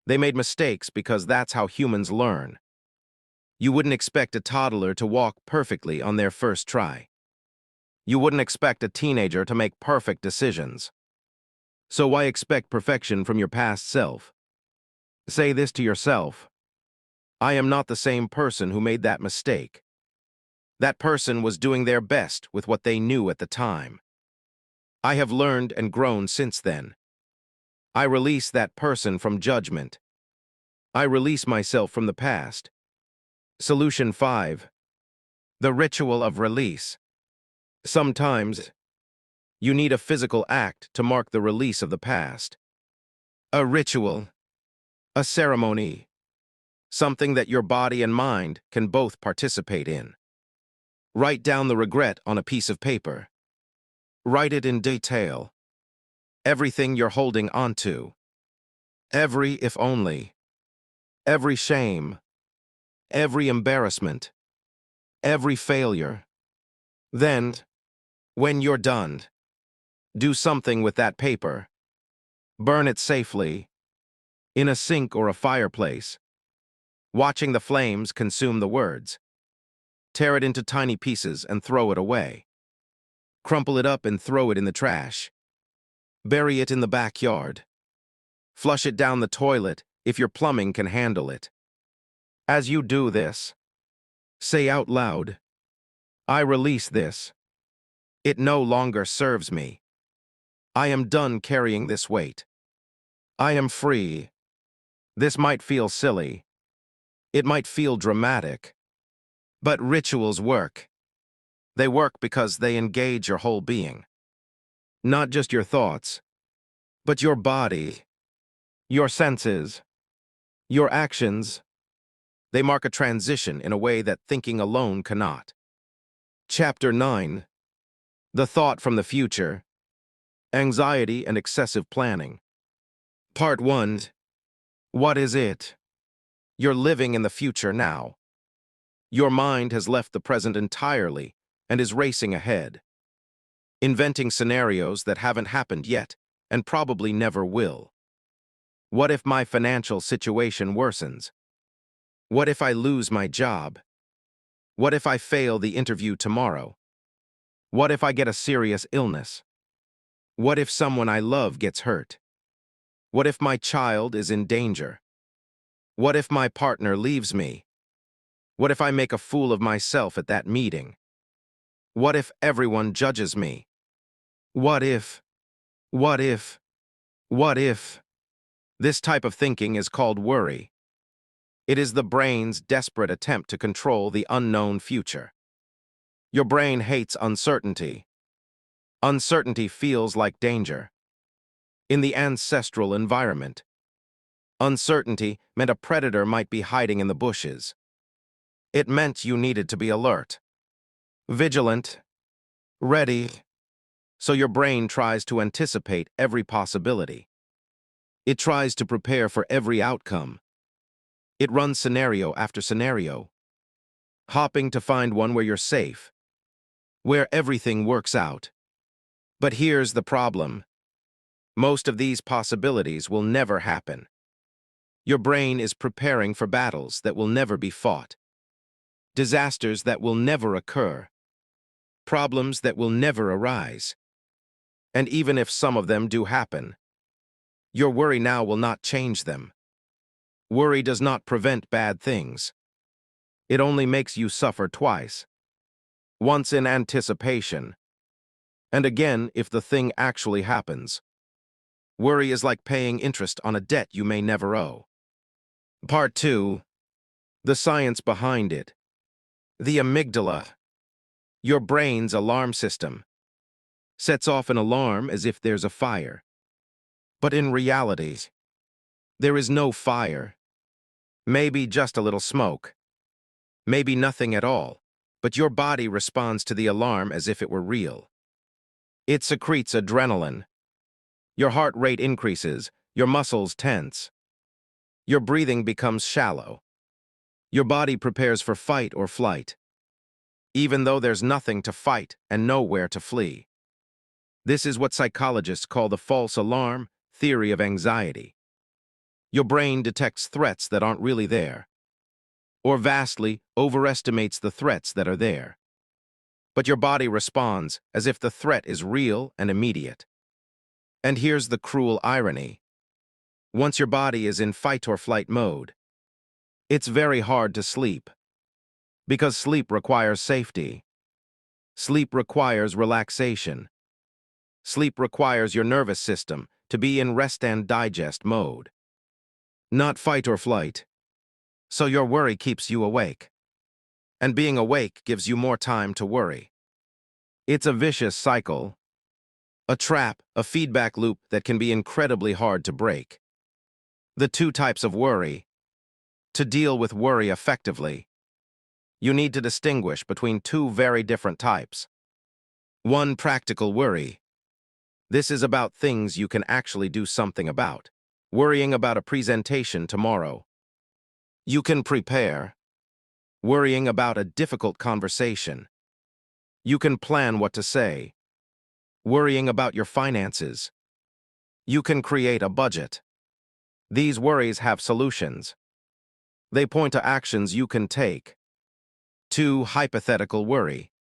They made mistakes because that's how humans learn. You wouldn't expect a toddler to walk perfectly on their first try. You wouldn't expect a teenager to make perfect decisions. So why expect perfection from your past self? Say this to yourself: I am not the same person who made that mistake. That person was doing their best with what they knew at the time. I have learned and grown since then. I release that person from judgment. I release myself from the past. Solution 5. The ritual of release. Sometimes, you need a physical act to mark the release of the past. A ritual, a ceremony, something that your body and mind can both participate in. Write down the regret on a piece of paper. Write it in detail. Everything you're holding onto. Every if only. Every shame. Every embarrassment. Every failure. Then, when you're done, do something with that paper. Burn it safely, in a sink or a fireplace, watching the flames consume the words. Tear it into tiny pieces and throw it away. Crumple it up and throw it in the trash. Bury it in the backyard. Flush it down the toilet if your plumbing can handle it. As you do this, say out loud, I release this. It no longer serves me. I am done carrying this weight. I am free. This might feel silly. It might feel dramatic. But rituals work. They work because they engage your whole being. Not just your thoughts, but your body, your senses, your actions. They mark a transition in a way that thinking alone cannot. Chapter 9. The Thought from the Future. Anxiety and Excessive Planning. Part 1. What is it? You're living in the future now. Your mind has left the present entirely and is racing ahead, inventing scenarios that haven't happened yet and probably never will. What if my financial situation worsens? What if I lose my job? What if I fail the interview tomorrow? What if I get a serious illness? What if someone I love gets hurt? What if my child is in danger? What if my partner leaves me? What if I make a fool of myself at that meeting? What if everyone judges me? What if? What if? What if? This type of thinking is called worry. It is the brain's desperate attempt to control the unknown future. Your brain hates uncertainty. Uncertainty feels like danger. In the ancestral environment, uncertainty meant a predator might be hiding in the bushes. It meant you needed to be alert. vigilant, ready, so your brain tries to anticipate every possibility. It tries to prepare for every outcome. It runs scenario after scenario, hopping to find one where you're safe, where everything works out. But here's the problem. Most of these possibilities will never happen. Your brain is preparing for battles that will never be fought, disasters that will never occur, problems that will never arise. And even if some of them do happen, your worry now will not change them. Worry does not prevent bad things. It only makes you suffer twice. Once in anticipation, and again if the thing actually happens. Worry is like paying interest on a debt you may never owe. Part 2. The science behind it. The amygdala, your brain's alarm system, sets off an alarm as if there's a fire. But in reality, there is no fire. Maybe just a little smoke. Maybe nothing at all, but your body responds to the alarm as if it were real. It secretes adrenaline. Your heart rate increases, your muscles tense. Your breathing becomes shallow. Your body prepares for fight or flight, even though there's nothing to fight and nowhere to flee. This is what psychologists call the false alarm theory of anxiety. Your brain detects threats that aren't really there, or vastly overestimates the threats that are there. But your body responds as if the threat is real and immediate. And here's the cruel irony. Once your body is in fight or flight mode, it's very hard to sleep. Because sleep requires safety. Sleep requires relaxation. Sleep requires your nervous system to be in rest and digest mode, not fight or flight. So your worry keeps you awake. And being awake gives you more time to worry. It's a vicious cycle, a trap, a feedback loop that can be incredibly hard to break. The two types of worry. To deal with worry effectively, you need to distinguish between two very different types. One, practical worry. This is about things you can actually do something about. Worrying about a presentation tomorrow. You can prepare. Worrying about a difficult conversation. You can plan what to say. Worrying about your finances. You can create a budget. These worries have solutions. They point to actions you can take. 2. Hypothetical worry.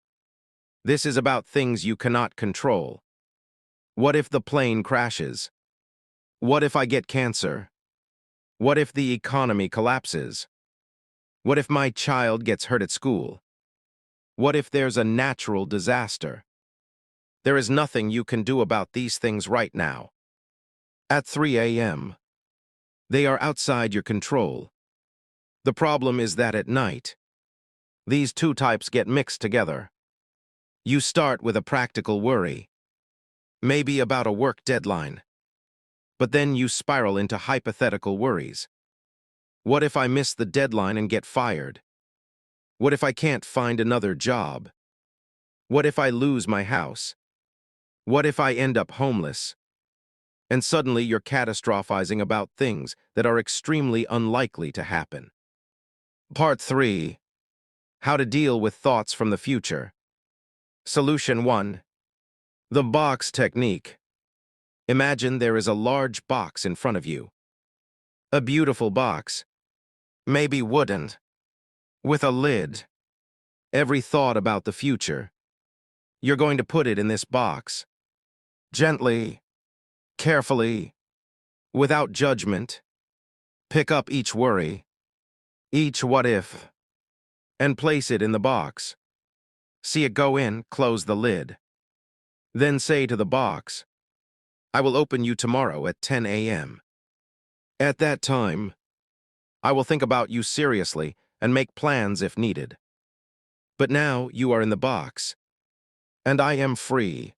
This is about things you cannot control. What if the plane crashes? What if I get cancer? What if the economy collapses? What if my child gets hurt at school? What if there's a natural disaster? There is nothing you can do about these things right now. At 3 a.m., they are outside your control. The problem is that at night, these two types get mixed together. You start with a practical worry, maybe about a work deadline, but then you spiral into hypothetical worries. What if I miss the deadline and get fired? What if I can't find another job? What if I lose my house? What if I end up homeless? And suddenly you're catastrophizing about things that are extremely unlikely to happen. Part 3. How to deal with thoughts from the future. Solution 1. The box technique. Imagine there is a large box in front of you. A beautiful box, maybe wooden, with a lid. Every thought about the future, you're going to put it in this box. Gently, carefully, without judgment. Pick up each worry, each what if, and place it in the box. See it go in, close the lid. Then say to the box, I will open you tomorrow at 10 a.m. At that time, I will think about you seriously and make plans if needed. But now you are in the box, and I am free.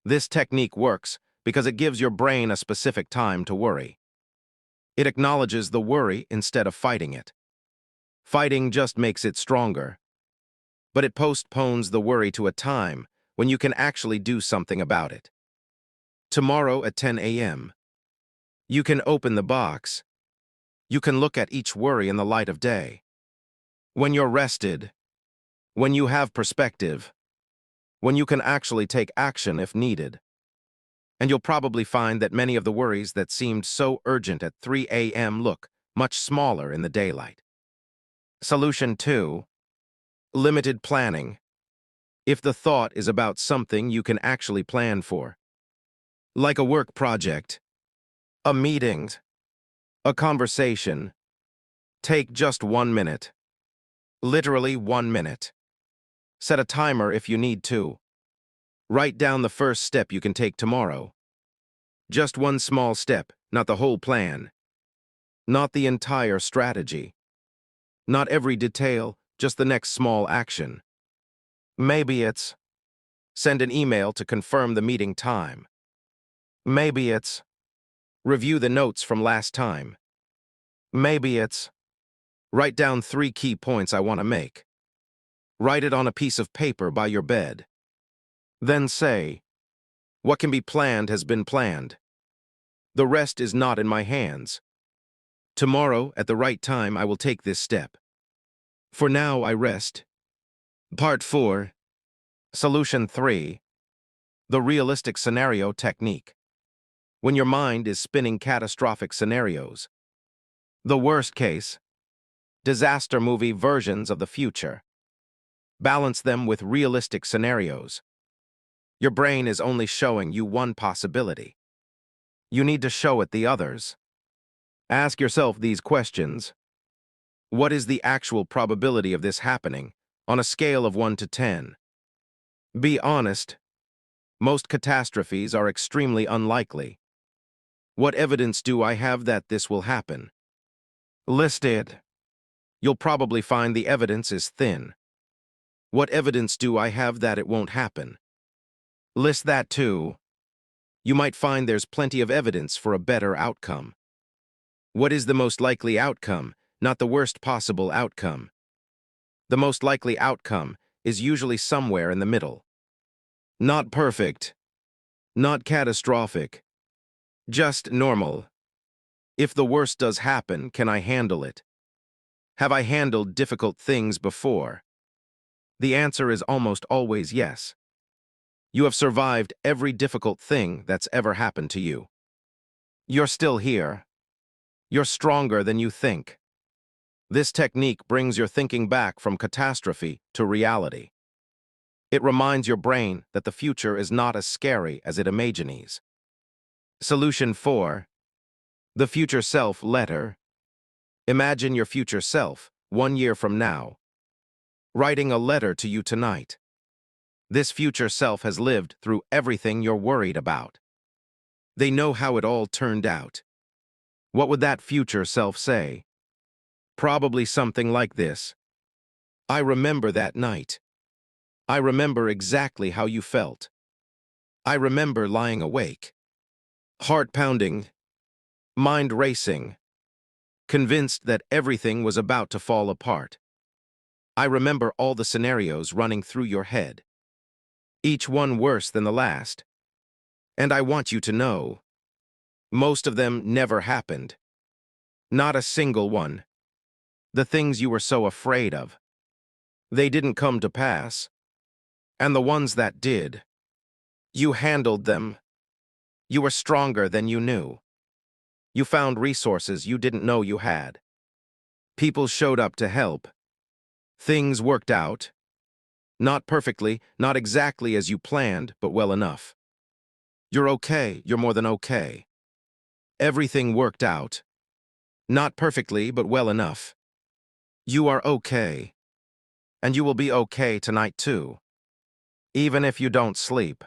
This technique works because it gives your brain a specific time to worry. It acknowledges the worry instead of fighting it. Fighting just makes it stronger. but it postpones the worry to a time when you can actually do something about it. Tomorrow at 10 a.m., you can open the box. You can look at each worry in the light of day. When you're rested, when you have perspective, when you can actually take action if needed. And you'll probably find that many of the worries that seemed so urgent at 3 a.m. look much smaller in the daylight. Solution 2. Limited planning. If the thought is about something you can actually plan for, like a work project, a meeting, a conversation, take just 1 minute. Literally 1 minute. Set a timer if you need to. Write down the first step you can take tomorrow. Just one small step, not the whole plan. Not the entire strategy. Not every detail, just the next small action. Maybe it's send an email to confirm the meeting time. Maybe it's review the notes from last time. Maybe it's write down 3 key points I want to make. Write it on a piece of paper by your bed. Then say, what can be planned has been planned. The rest is not in my hands. Tomorrow, at the right time, I will take this step. For now, I rest. Part 4. Solution 3. The realistic scenario technique. When your mind is spinning catastrophic scenarios. The worst case. Disaster movie versions of the future. Balance them with realistic scenarios. Your brain is only showing you one possibility. You need to show it the others. Ask yourself these questions. What is the actual probability of this happening on a scale of 1 to 10? Be honest. Most catastrophes are extremely unlikely. What evidence do I have that this will happen? List it. You'll probably find the evidence is thin. What evidence do I have that it won't happen? List that too. You might find there's plenty of evidence for a better outcome. What is the most likely outcome, not the worst possible outcome? The most likely outcome is usually somewhere in the middle. Not perfect. Not catastrophic. Just normal. If the worst does happen, can I handle it? Have I handled difficult things before? The answer is almost always yes. You have survived every difficult thing that's ever happened to you. You're still here. You're stronger than you think. This technique brings your thinking back from catastrophe to reality. It reminds your brain that the future is not as scary as it imagines. Solution 4. The future self letter. Imagine your future self, 1 year from now, writing a letter to you tonight. This future self has lived through everything you're worried about. They know how it all turned out. What would that future self say? Probably something like this. I remember that night. I remember exactly how you felt. I remember lying awake. Heart pounding. Mind racing. Convinced that everything was about to fall apart. I remember all the scenarios running through your head. Each one worse than the last. And I want you to know, most of them never happened. Not a single one. The things you were so afraid of. They didn't come to pass. And the ones that did, you handled them. You were stronger than you knew. You found resources you didn't know you had. People showed up to help. Things worked out. Not perfectly, not exactly as you planned, but well enough. You're okay, you're more than okay. Everything worked out. Not perfectly, but well enough. You are okay. And you will be okay tonight too. Even if you don't sleep.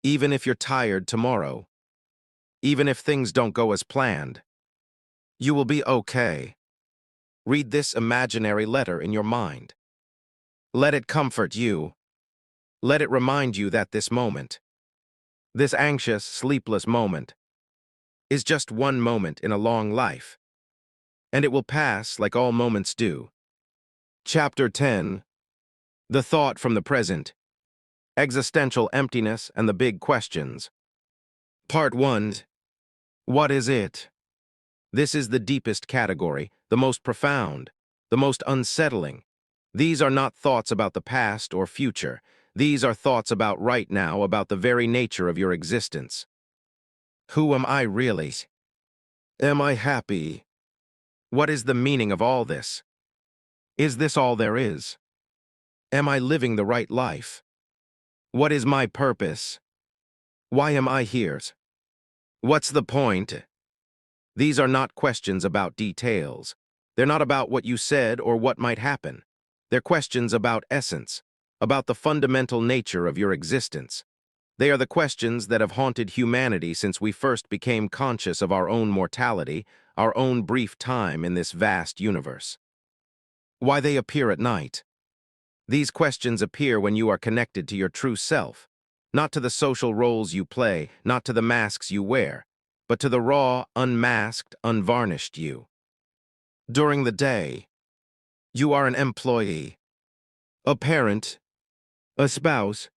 Even if you're tired tomorrow. Even if things don't go as planned. You will be okay. Read this imaginary letter in your mind. Let it comfort you. Let it remind you that this moment, this anxious, sleepless moment, is just one moment in a long life. And it will pass like all moments do. Chapter 10. The thought from the present, existential emptiness and the big questions. Part 1. What is it? This is the deepest category, the most profound, the most unsettling. These are not thoughts about the past or future. These are thoughts about right now, about the very nature of your existence. Who am I really? Am I happy? What is the meaning of all this? Is this all there is? Am I living the right life? What is my purpose? Why am I here? What's the point? These are not questions about details. They're not about what you said or what might happen. They're questions about essence, about the fundamental nature of your existence. They are the questions that have haunted humanity since we first became conscious of our own mortality, our own brief time in this vast universe. Why they appear at night? These questions appear when you are connected to your true self, not to the social roles you play, not to the masks you wear, but to the raw, unmasked, unvarnished you. During the day, you are an employee, a parent, a spouse,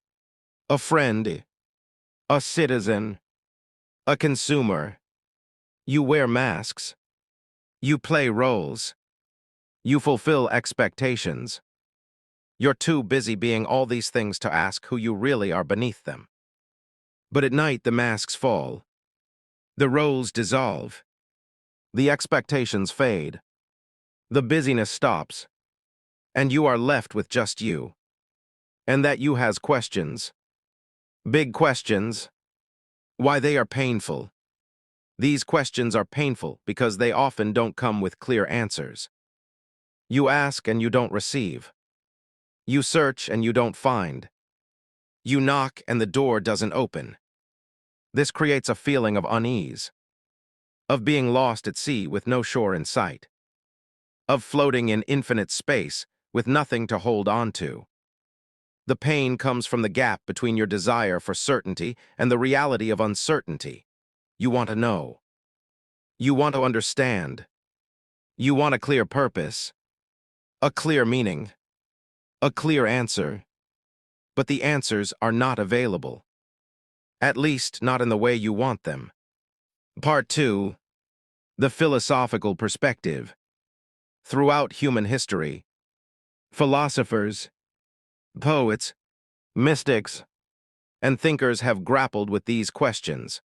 a friend, a citizen, a consumer. You wear masks. You play roles. You fulfill expectations. You're too busy being all these things to ask who you really are beneath them. But at night, the masks fall. The roles dissolve. The expectations fade. The busyness stops. And you are left with just you. And that you has questions. Big questions. Why they are painful. These questions are painful because they often don't come with clear answers. You ask and you don't receive. You search and you don't find. You knock and the door doesn't open. This creates a feeling of unease, of being lost at sea with no shore in sight, of floating in infinite space with nothing to hold on to. The pain comes from the gap between your desire for certainty and the reality of uncertainty. You want to know. You want to understand. You want a clear purpose, a clear meaning, a clear answer. But the answers are not available. At least not in the way you want them. Part 2. The philosophical perspective. Throughout human history, philosophers, poets, mystics, and thinkers have grappled with these questions,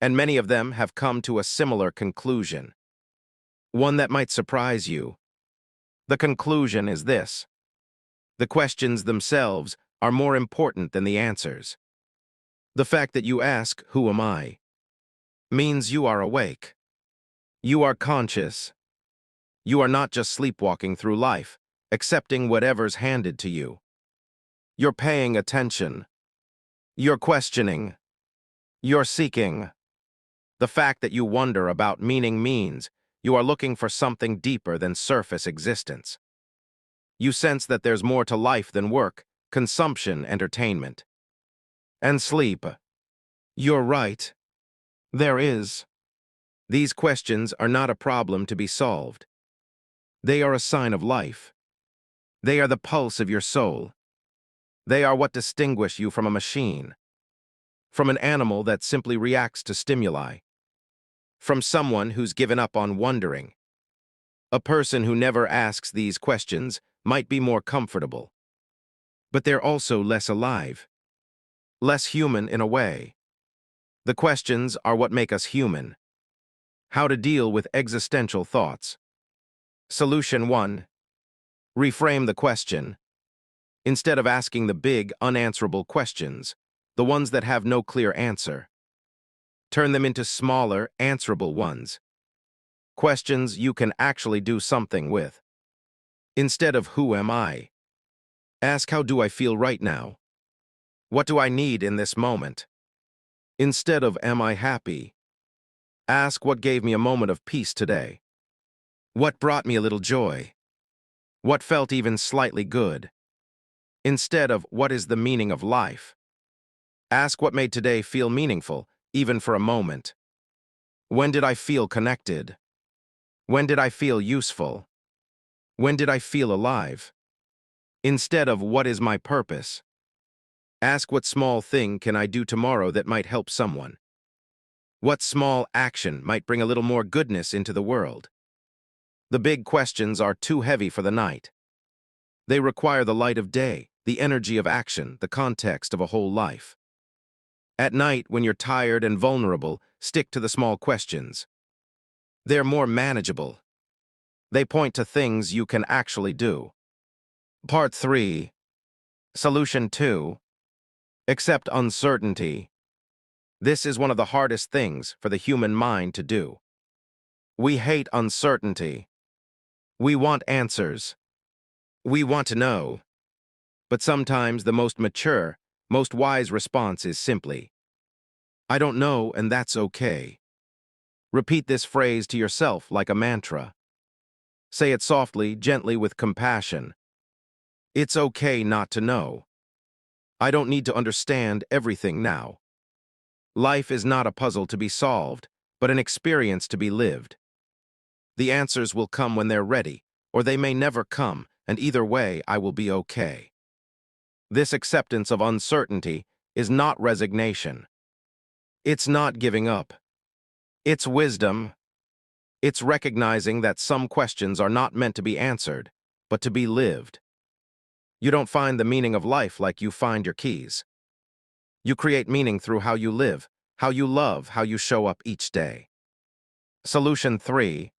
and many of them have come to a similar conclusion. One that might surprise you. The conclusion is this: the questions themselves are more important than the answers. The fact that you ask, "Who am I?" means you are awake. You are conscious. You are not just sleepwalking through life, accepting whatever's handed to you. You're paying attention. You're questioning. You're seeking. The fact that you wonder about meaning means you are looking for something deeper than surface existence. You sense that there's more to life than work, consumption, entertainment, and sleep. You're right. There is. These questions are not a problem to be solved. They are a sign of life. They are the pulse of your soul. They are what distinguish you from a machine, from an animal that simply reacts to stimuli, from someone who's given up on wondering. A person who never asks these questions might be more comfortable. But they're also less alive, less human in a way. The questions are what make us human. How to deal with existential thoughts. Solution 1. Reframe the question. Instead of asking the big, unanswerable questions, the ones that have no clear answer, turn them into smaller, answerable ones. Questions you can actually do something with. Instead of "Who am I?" ask, "How do I feel right now? What do I need in this moment?" Instead of "Am I happy?" ask, "What gave me a moment of peace today? What brought me a little joy? What felt even slightly good?" Instead of "What is the meaning of life?" ask, "What made today feel meaningful, even for a moment? When did I feel connected? When did I feel useful? When did I feel alive?" Instead of what is my purpose, ask what small thing can I do tomorrow that might help someone? What small action might bring a little more goodness into the world? The big questions are too heavy for the night. They require the light of day, the energy of action, the context of a whole life. At night, when you're tired and vulnerable, stick to the small questions. They're more manageable. They point to things you can actually do. Part 3. Solution 2. Accept uncertainty. This is one of the hardest things for the human mind to do. We hate uncertainty. We want answers. We want to know. But sometimes the most mature, most wise response is simply, I don't know, and that's okay. Repeat this phrase to yourself like a mantra. Say it softly, gently, with compassion. It's okay not to know. I don't need to understand everything now. Life is not a puzzle to be solved, but an experience to be lived. The answers will come when they're ready, or they may never come, and either way, I will be okay. This acceptance of uncertainty is not resignation. It's not giving up. It's wisdom. It's recognizing that some questions are not meant to be answered, but to be lived. You don't find the meaning of life like you find your keys. You create meaning through how you live, how you love, how you show up each day. Solution 3.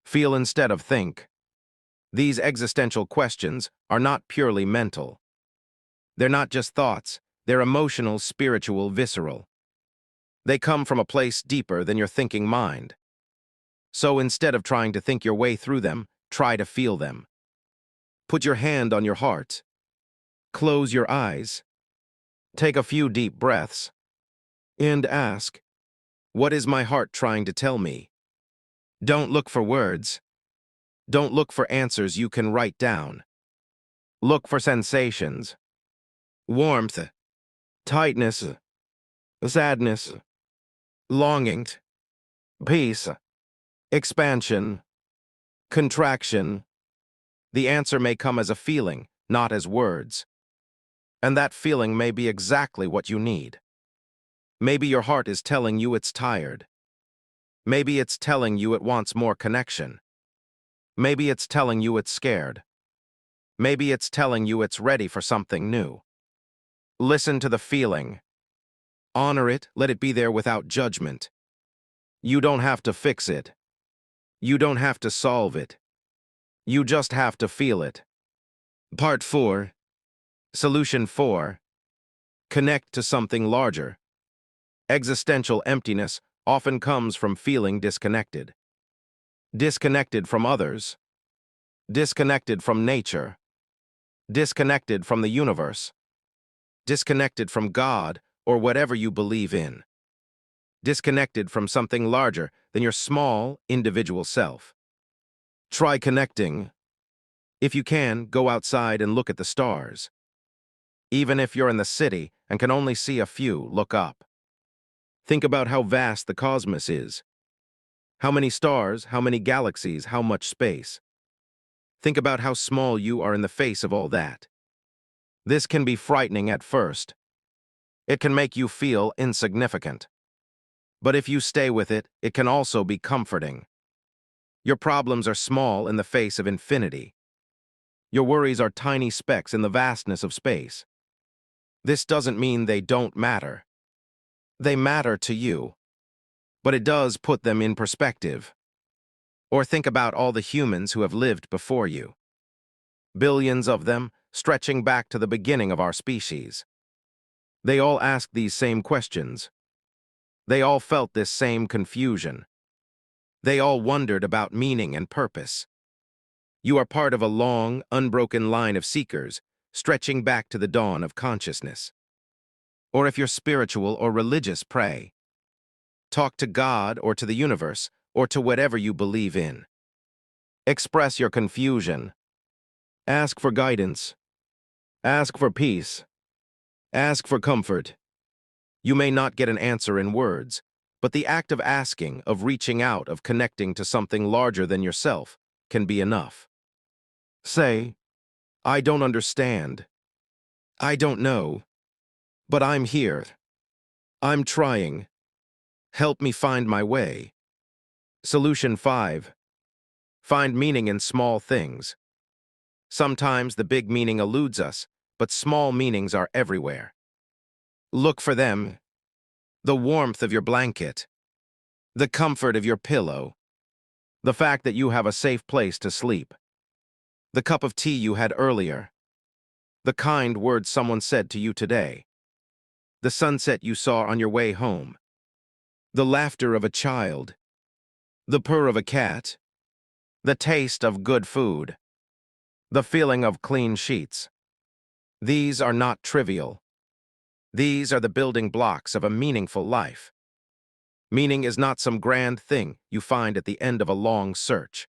Feel instead of think. These existential questions are not purely mental. They're not just thoughts, they're emotional, spiritual, visceral. They come from a place deeper than your thinking mind. So instead of trying to think your way through them, try to feel them. Put your hand on your heart. Close your eyes. Take a few deep breaths. And ask, what is my heart trying to tell me? Don't look for words. Don't look for answers you can write down. Look for sensations. Warmth, tightness, sadness, longing, peace, expansion, contraction. The answer may come as a feeling, not as words. And that feeling may be exactly what you need. Maybe your heart is telling you it's tired. Maybe it's telling you it wants more connection. Maybe it's telling you it's scared. Maybe it's telling you it's ready for something new. Listen to the feeling. Honor it, let it be there without judgment. You don't have to fix it. You don't have to solve it. You just have to feel it. Part 4. Solution 4. Connect to something larger. Existential emptiness often comes from feeling disconnected. Disconnected from others. Disconnected from nature. Disconnected from the universe. Disconnected from God or whatever you believe in. Disconnected from something larger than your small, individual self. Try connecting. If you can, go outside and look at the stars. Even if you're in the city and can only see a few, look up. Think about how vast the cosmos is. How many stars, how many galaxies, how much space. Think about how small you are in the face of all that. This can be frightening at first. It can make you feel insignificant. But if you stay with it, it can also be comforting. Your problems are small in the face of infinity. Your worries are tiny specks in the vastness of space. This doesn't mean they don't matter. They matter to you, but it does put them in perspective. Or think about all the humans who have lived before you. Billions of them, stretching back to the beginning of our species. They all asked these same questions. They all felt this same confusion. They all wondered about meaning and purpose. You are part of a long, unbroken line of seekers, stretching back to the dawn of consciousness. Or if you're spiritual or religious, pray. Talk to God or to the universe or to whatever you believe in. Express your confusion. Ask for guidance. Ask for peace. Ask for comfort. You may not get an answer in words, but the act of asking, of reaching out, of connecting to something larger than yourself can be enough. Say, I don't understand. I don't know. But I'm here. I'm trying. Help me find my way. Solution 5. Find meaning in small things. Sometimes the big meaning eludes us, but small meanings are everywhere. Look for them. The warmth of your blanket. The comfort of your pillow. The fact that you have a safe place to sleep. The cup of tea you had earlier. The kind words someone said to you today. The sunset you saw on your way home. The laughter of a child. The purr of a cat. The taste of good food. The feeling of clean sheets. These are not trivial. These are the building blocks of a meaningful life. Meaning is not some grand thing you find at the end of a long search.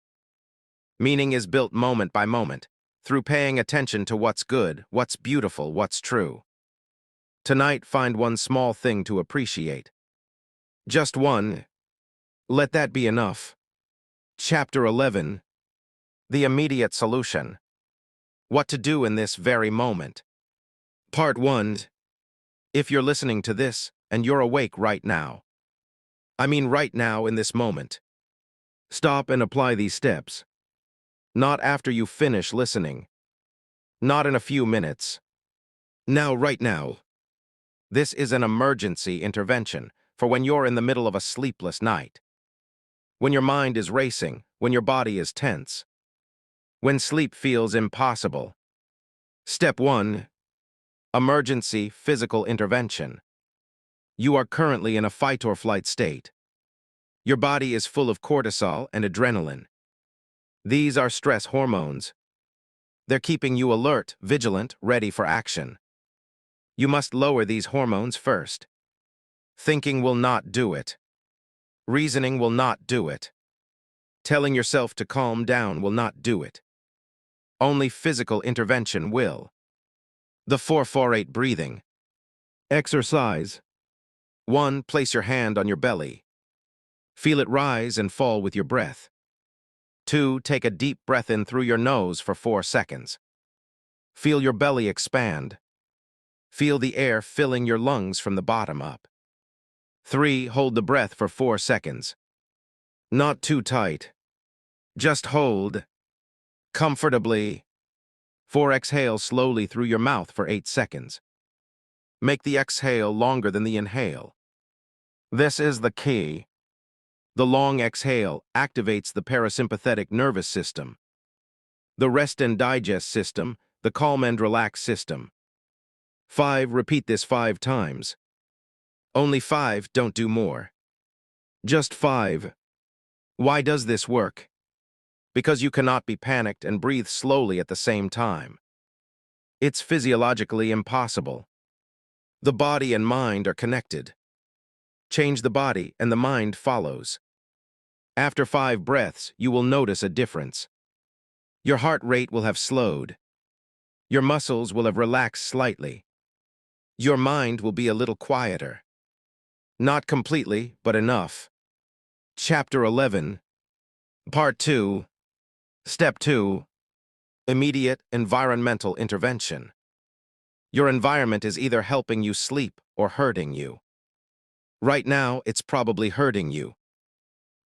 Meaning is built moment by moment, through paying attention to what's good, what's beautiful, what's true. Tonight, find one small thing to appreciate. Just one. Let that be enough. Chapter 11. The immediate solution. What to do in this very moment. Part 1. If you're listening to this, and you're awake right now. I mean right now in this moment. Stop and apply these steps. Not after you finish listening. Not in a few minutes. Now, right now. This is an emergency intervention for when you're in the middle of a sleepless night. When your mind is racing, when your body is tense. When sleep feels impossible. Step 1. Emergency physical intervention. You are currently in a fight or flight state. Your body is full of cortisol and adrenaline. These are stress hormones. They're keeping you alert, vigilant, ready for action. You must lower these hormones first. Thinking will not do it. Reasoning will not do it. Telling yourself to calm down will not do it. Only physical intervention will. The 4-4-8 breathing. Exercise. 1. Place your hand on your belly. Feel it rise and fall with your breath. 2. Take a deep breath in through your nose for 4 seconds. Feel your belly expand. Feel the air filling your lungs from the bottom up. 3. Hold the breath for 4 seconds. Not too tight. Just hold. Comfortably. 4. Exhale slowly through your mouth for 8 seconds. Make the exhale longer than the inhale. This is the key. The long exhale activates the parasympathetic nervous system, the rest and digest system, the calm and relax system. 5. Repeat this 5 times. Only 5, don't do more. Just 5. Why does this work? Because you cannot be panicked and breathe slowly at the same time. It's physiologically impossible. The body and mind are connected. Change the body and the mind follows. After 5 breaths, you will notice a difference. Your heart rate will have slowed. Your muscles will have relaxed slightly. Your mind will be a little quieter. Not completely, but enough. Chapter 11. Part 2. Step 2. Immediate environmental intervention. Your environment is either helping you sleep or hurting you. Right now, it's probably hurting you.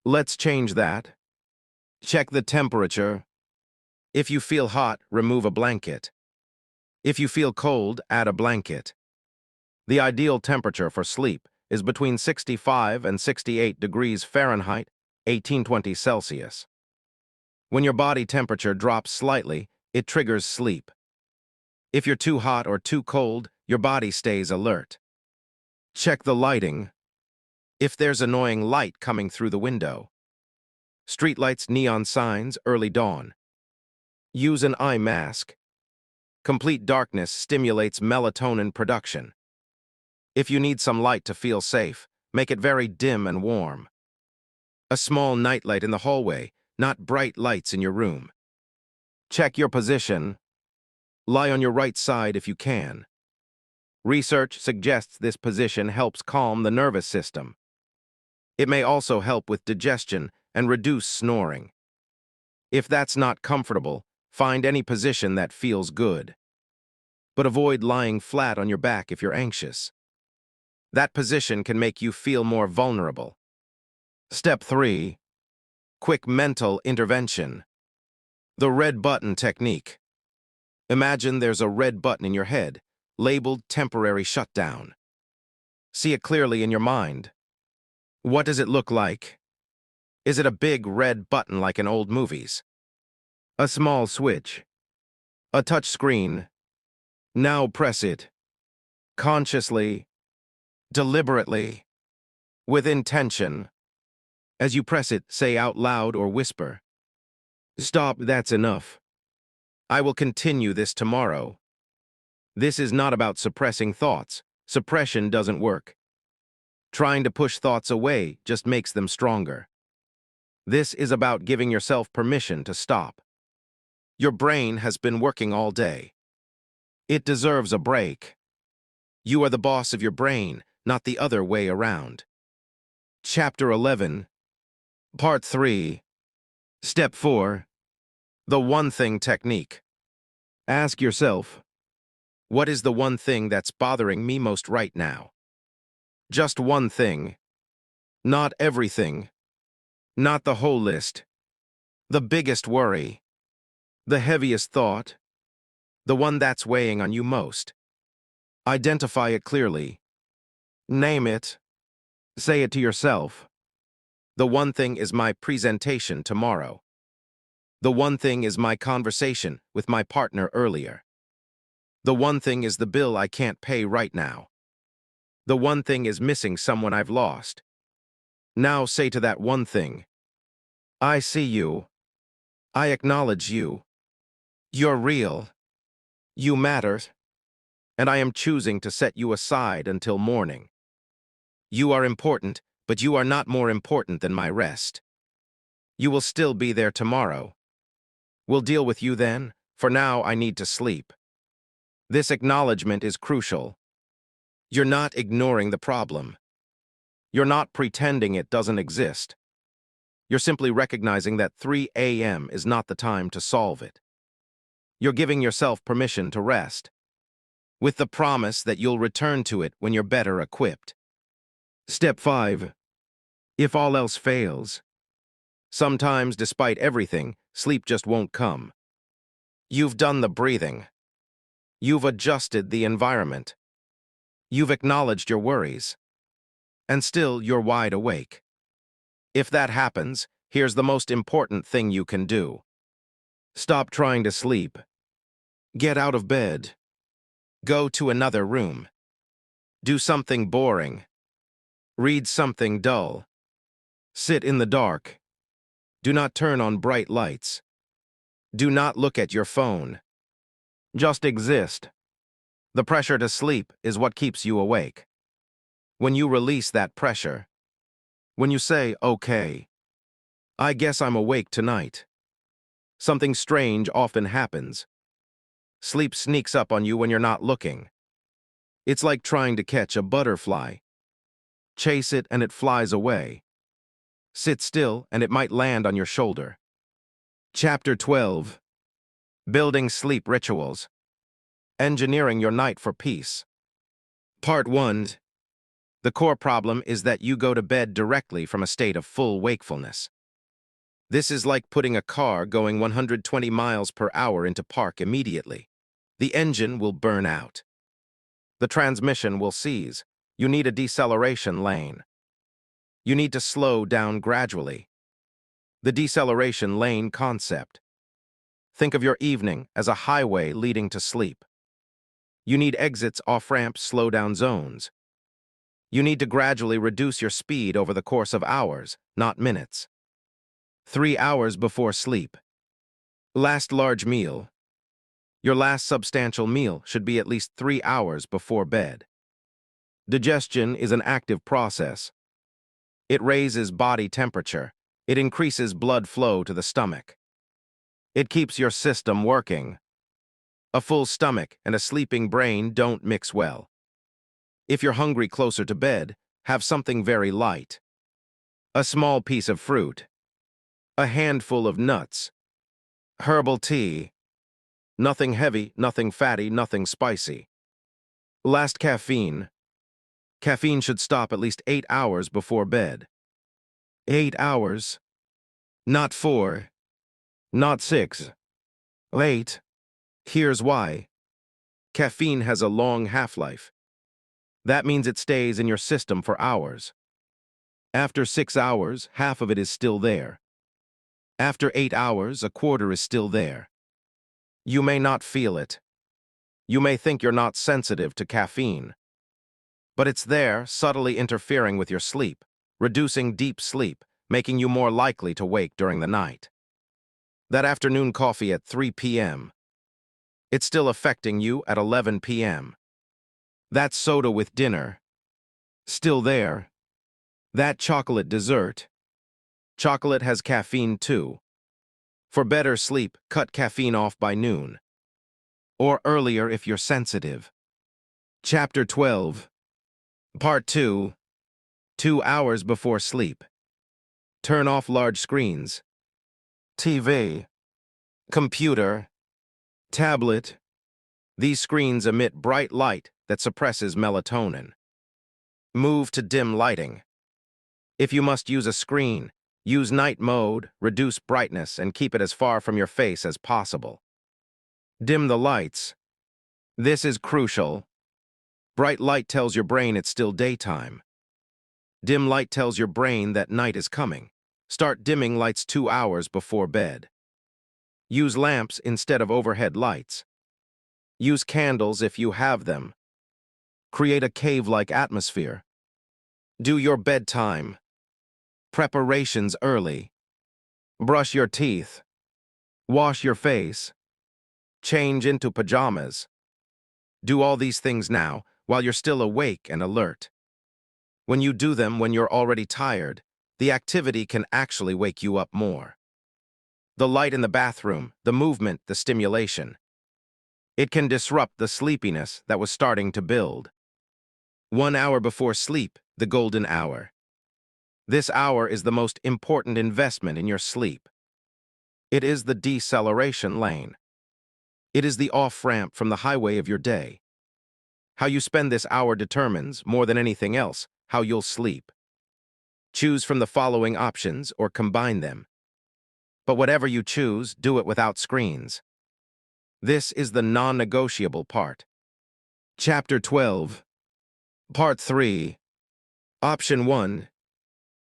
Let's change that. Check the temperature. If you feel hot, remove a blanket. If you feel cold, add a blanket. The ideal temperature for sleep is between 65 and 68 degrees Fahrenheit, 1820 Celsius. When your body temperature drops slightly, it triggers sleep. If you're too hot or too cold, your body stays alert. Check the lighting. If there's annoying light coming through the window. Streetlights, neon signs, early dawn. Use an eye mask. Complete darkness stimulates melatonin production. If you need some light to feel safe, make it very dim and warm. A small nightlight in the hallway, not bright lights in your room. Check your position. Lie on your right side if you can. Research suggests this position helps calm the nervous system. It may also help with digestion and reduce snoring. If that's not comfortable, Find any position that feels good. But avoid lying flat on your back if you're anxious. That position can make you feel more vulnerable. Step 3. Quick mental intervention. The red button technique. Imagine there's a red button in your head, labeled temporary shutdown. See it clearly in your mind. What does it look like? Is it a big red button like in old movies? A small switch? A touch screen? Now press it. Consciously, deliberately, with intention. As you press it, say out loud or whisper, "Stop, that's enough. I will continue this tomorrow." This is not about suppressing thoughts. Suppression doesn't work. Trying to push thoughts away just makes them stronger. This is about giving yourself permission to stop. Your brain has been working all day. It deserves a break. You are the boss of your brain, not the other way around. Chapter 11, Part 3, Step 4, The One Thing Technique. Ask yourself, what is the one thing that's bothering me most right now? Just one thing. Not everything. Not the whole list. The biggest worry. The heaviest thought. The one that's weighing on you most. Identify it clearly. Name it. Say it to yourself. The one thing is my presentation tomorrow. The one thing is my conversation with my partner earlier. The one thing is the bill I can't pay right now. The one thing is missing someone I've lost. Now say to that one thing, I see you. I acknowledge you. You're real. You matter. And I am choosing to set you aside until morning. You are important, but you are not more important than my rest. You will still be there tomorrow. We'll deal with you then. For now, I need to sleep. This acknowledgement is crucial. You're not ignoring the problem. You're not pretending it doesn't exist. You're simply recognizing that 3 a.m. is not the time to solve it. You're giving yourself permission to rest, with the promise that you'll return to it when you're better equipped. Step 5. If all else fails. Sometimes, despite everything, sleep just won't come. You've done the breathing. You've adjusted the environment. You've acknowledged your worries. And still, you're wide awake. If that happens, here's the most important thing you can do. Stop trying to sleep. Get out of bed. Go to another room. Do something boring. Read something dull. Sit in the dark. Do not turn on bright lights. Do not look at your phone. Just exist. The pressure to sleep is what keeps you awake. When you release that pressure, when you say, okay, I guess I'm awake tonight, something strange often happens. Sleep sneaks up on you when you're not looking. It's like trying to catch a butterfly. Chase it and it flies away. Sit still and it might land on your shoulder. Chapter 12. Building Sleep Rituals. Engineering your night for peace. Part 1. The core problem is that you go to bed directly from a state of full wakefulness. This is like putting a car going 120 miles per hour into park immediately. The engine will burn out. The transmission will seize. You need a deceleration lane. You need to slow down gradually. The deceleration lane concept. Think of your evening as a highway leading to sleep. You need exits, off-ramp, slow-down zones. You need to gradually reduce your speed over the course of hours, not minutes. 3 hours before sleep. Last large meal. Your last substantial meal should be at least 3 hours before bed. Digestion is an active process. It raises body temperature. It increases blood flow to the stomach. It keeps your system working. A full stomach and a sleeping brain don't mix well. If you're hungry closer to bed, have something very light. A small piece of fruit. A handful of nuts. Herbal tea. Nothing heavy, nothing fatty, nothing spicy. Last caffeine. Caffeine should stop at least 8 hours before bed. 8 hours. Not 4. Not 6. 8. Here's why. Caffeine has a long half-life. That means it stays in your system for hours. After 6 hours, half of it is still there. After 8 hours, a quarter is still there. You may not feel it. You may think you're not sensitive to caffeine. But it's there, subtly interfering with your sleep, reducing deep sleep, making you more likely to wake during the night. That afternoon coffee at 3 p.m. It's still affecting you at 11 p.m. That soda with dinner. Still there. That chocolate dessert. Chocolate has caffeine too. For better sleep, cut caffeine off by noon. Or earlier if you're sensitive. Chapter 12. Part 2. 2 hours before sleep. Turn off large screens. TV. Computer. Tablet. These screens emit bright light that suppresses melatonin. Move to dim lighting. If you must use a screen, use night mode, reduce brightness, and keep it as far from your face as possible. Dim the lights. This is crucial. Bright light tells your brain it's still daytime. Dim light tells your brain that night is coming. Start dimming lights 2 hours before bed. Use lamps instead of overhead lights. Use candles if you have them. Create a cave-like atmosphere. Do your bedtime. Preparations early. Brush your teeth. Wash your face. Change into pajamas. Do all these things now while you're still awake and alert. When you do them when you're already tired, the activity can actually wake you up more. The light in the bathroom, the movement, the stimulation. It can disrupt the sleepiness that was starting to build. 1 hour before sleep, the golden hour. This hour is the most important investment in your sleep. It is the deceleration lane. It is the off-ramp from the highway of your day. How you spend this hour determines, more than anything else, how you'll sleep. Choose from the following options or combine them. But whatever you choose, do it without screens. This is the non-negotiable part. Chapter 12. Part 3. Option 1.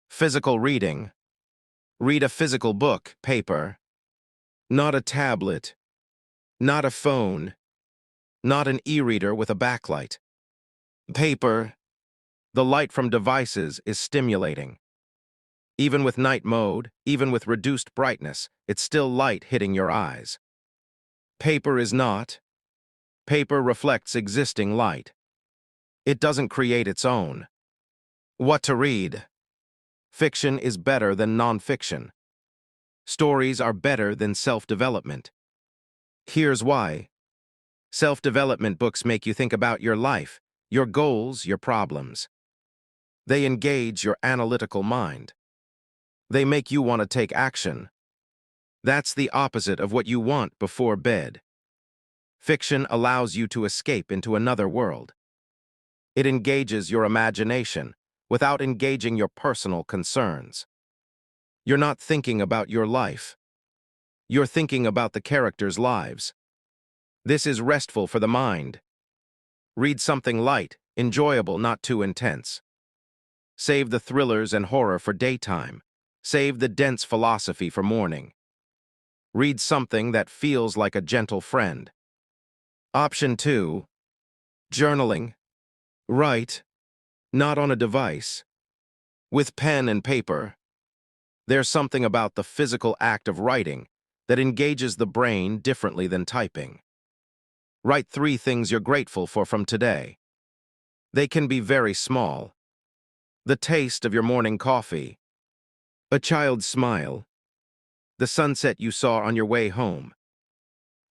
Physical reading. Read a physical book, paper. Not a tablet. Not a phone. Not an e-reader with a backlight. Paper. The light from devices is stimulating. Even with night mode, even with reduced brightness, it's still light hitting your eyes. Paper is not. Paper reflects existing light. It doesn't create its own. What to read? Fiction is better than non-fiction. Stories are better than self-development. Here's why. Self-development books make you think about your life, your goals, your problems. They engage your analytical mind. They make you want to take action. That's the opposite of what you want before bed. Fiction allows you to escape into another world. It engages your imagination without engaging your personal concerns. You're not thinking about your life. You're thinking about the characters' lives. This is restful for the mind. Read something light, enjoyable, not too intense. Save the thrillers and horror for daytime. Save the dense philosophy for morning. Read something that feels like a gentle friend. Option 2. Journaling. Write, not on a device. With pen and paper. There's something about the physical act of writing that engages the brain differently than typing. Write 3 things you're grateful for from today. They can be very small. The taste of your morning coffee. A child's smile. The sunset you saw on your way home.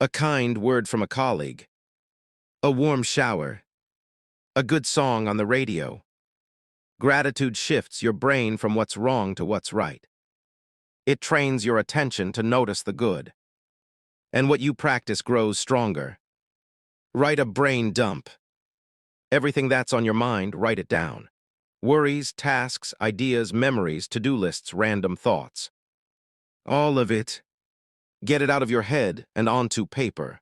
A kind word from a colleague. A warm shower. A good song on the radio. Gratitude shifts your brain from what's wrong to what's right. It trains your attention to notice the good. And what you practice grows stronger. Write a brain dump. Everything that's on your mind, write it down. Worries, tasks, ideas, memories, to-do lists, random thoughts. All of it. Get it out of your head and onto paper.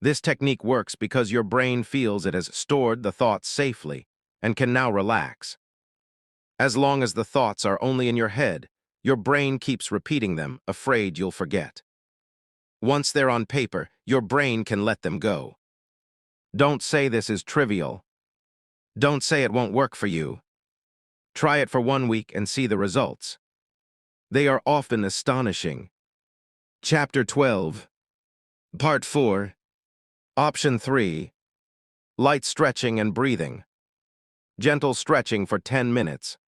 This technique works because your brain feels it has stored the thoughts safely and can now relax. As long as the thoughts are only in your head, your brain keeps repeating them, afraid you'll forget. Once they're on paper, your brain can let them go. Don't say this is trivial. Don't say it won't work for you. Try it for 1 week and see the results. They are often astonishing. Chapter 12. Part 4. Option 3. Light stretching and breathing. Gentle stretching for 10 minutes.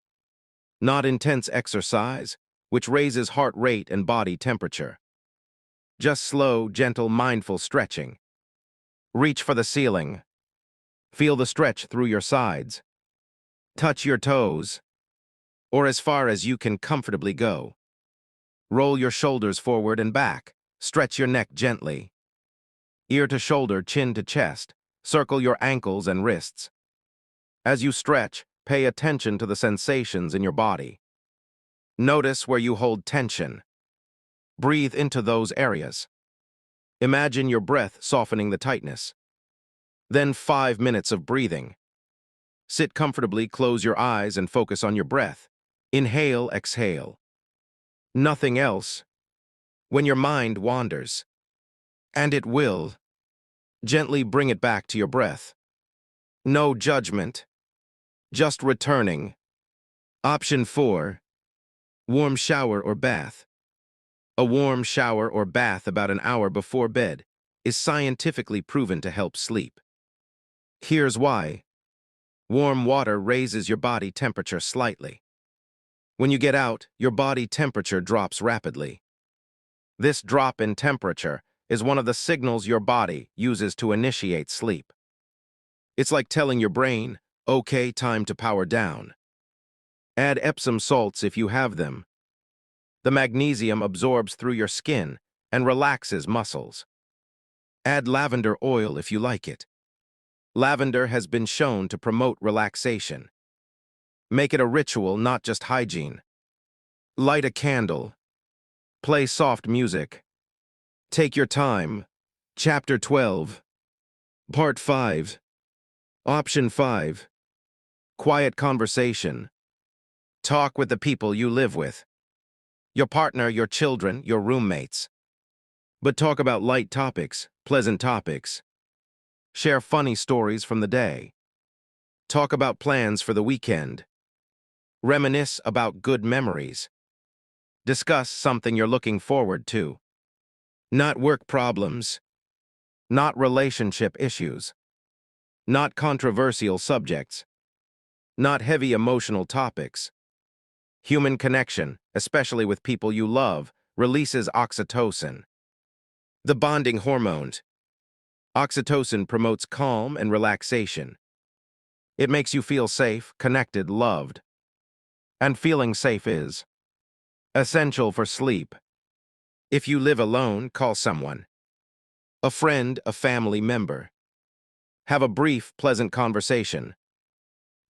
Not intense exercise, which raises heart rate and body temperature. Just slow, gentle, mindful stretching. Reach for the ceiling. Feel the stretch through your sides. Touch your toes, or as far as you can comfortably go. Roll your shoulders forward and back. Stretch your neck gently. Ear to shoulder, chin to chest. Circle your ankles and wrists. As you stretch, pay attention to the sensations in your body. Notice where you hold tension. Breathe into those areas. Imagine your breath softening the tightness. Then 5 minutes of breathing. Sit comfortably, close your eyes, and focus on your breath. Inhale, exhale. Nothing else. When your mind wanders, and it will, gently bring it back to your breath. No judgment, just returning. Option 4. Warm shower or bath. A warm shower or bath about an hour before bed is scientifically proven to help sleep. Here's why. Warm water raises your body temperature slightly. When you get out, your body temperature drops rapidly. This drop in temperature is one of the signals your body uses to initiate sleep. It's like telling your brain, okay, time to power down. Add Epsom salts if you have them. The magnesium absorbs through your skin and relaxes muscles. Add lavender oil if you like it. Lavender has been shown to promote relaxation. Make it a ritual, not just hygiene. Light a candle. Play soft music. Take your time. Chapter 12. Part 5. Option 5. Quiet conversation. Talk with the people you live with. Your partner, your children, your roommates. But talk about light topics, pleasant topics. Share funny stories from the day. Talk about plans for the weekend. Reminisce about good memories. Discuss something you're looking forward to. Not work problems. Not relationship issues. Not controversial subjects. Not heavy emotional topics. Human connection, especially with people you love, releases oxytocin. The bonding hormone. Oxytocin promotes calm and relaxation. It makes you feel safe, connected, loved. And feeling safe is essential for sleep. If you live alone, call someone. A friend, a family member. Have a brief, pleasant conversation.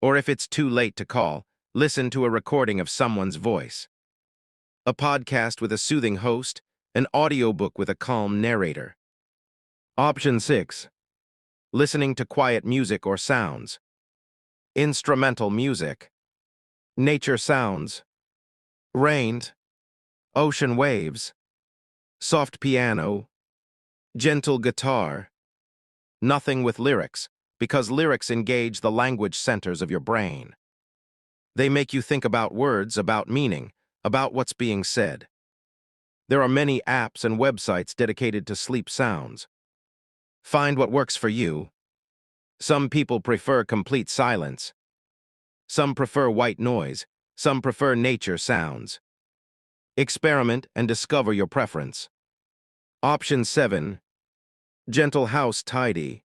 Or if it's too late to call, listen to a recording of someone's voice. A podcast with a soothing host, an audiobook with a calm narrator. Option 6. Listening to quiet music or sounds. Instrumental music. Nature sounds. Rain. Ocean waves. Soft piano. Gentle guitar. Nothing with lyrics, because lyrics engage the language centers of your brain. They make you think about words, about meaning, about what's being said. There are many apps and websites dedicated to sleep sounds. Find what works for you. Some people prefer complete silence. Some prefer white noise. Some prefer nature sounds. Experiment and discover your preference. Option 7. Gentle house tidy.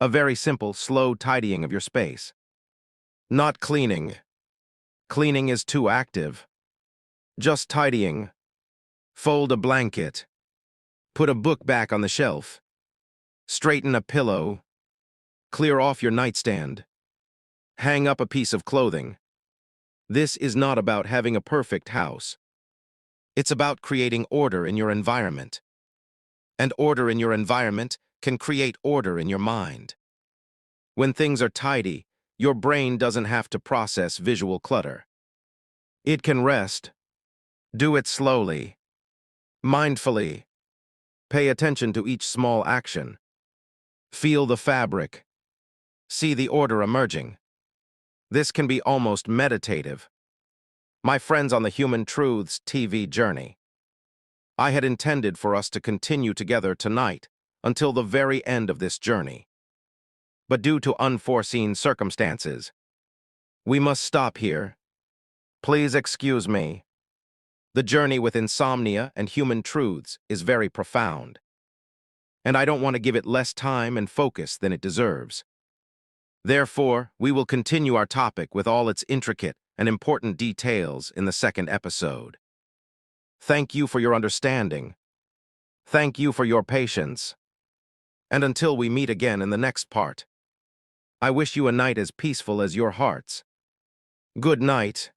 A very simple, slow tidying of your space. Not cleaning. Cleaning is too active. Just tidying. Fold a blanket. Put a book back on the shelf. Straighten a pillow. Clear off your nightstand. Hang up a piece of clothing. This is not about having a perfect house. It's about creating order in your environment. And order in your environment can create order in your mind. When things are tidy, your brain doesn't have to process visual clutter. It can rest. Do it slowly, mindfully. Pay attention to each small action. Feel the fabric. See the order emerging. This can be almost meditative. My friends on the Human Truths TV journey. I had intended for us to continue together tonight until the very end of this journey. But due to unforeseen circumstances, we must stop here. Please excuse me. The journey with insomnia and human truths is very profound, and I don't want to give it less time and focus than it deserves. Therefore, we will continue our topic with all its intricate and important details in the second episode. Thank you for your understanding. Thank you for your patience. And until we meet again in the next part, I wish you a night as peaceful as your hearts. Good night.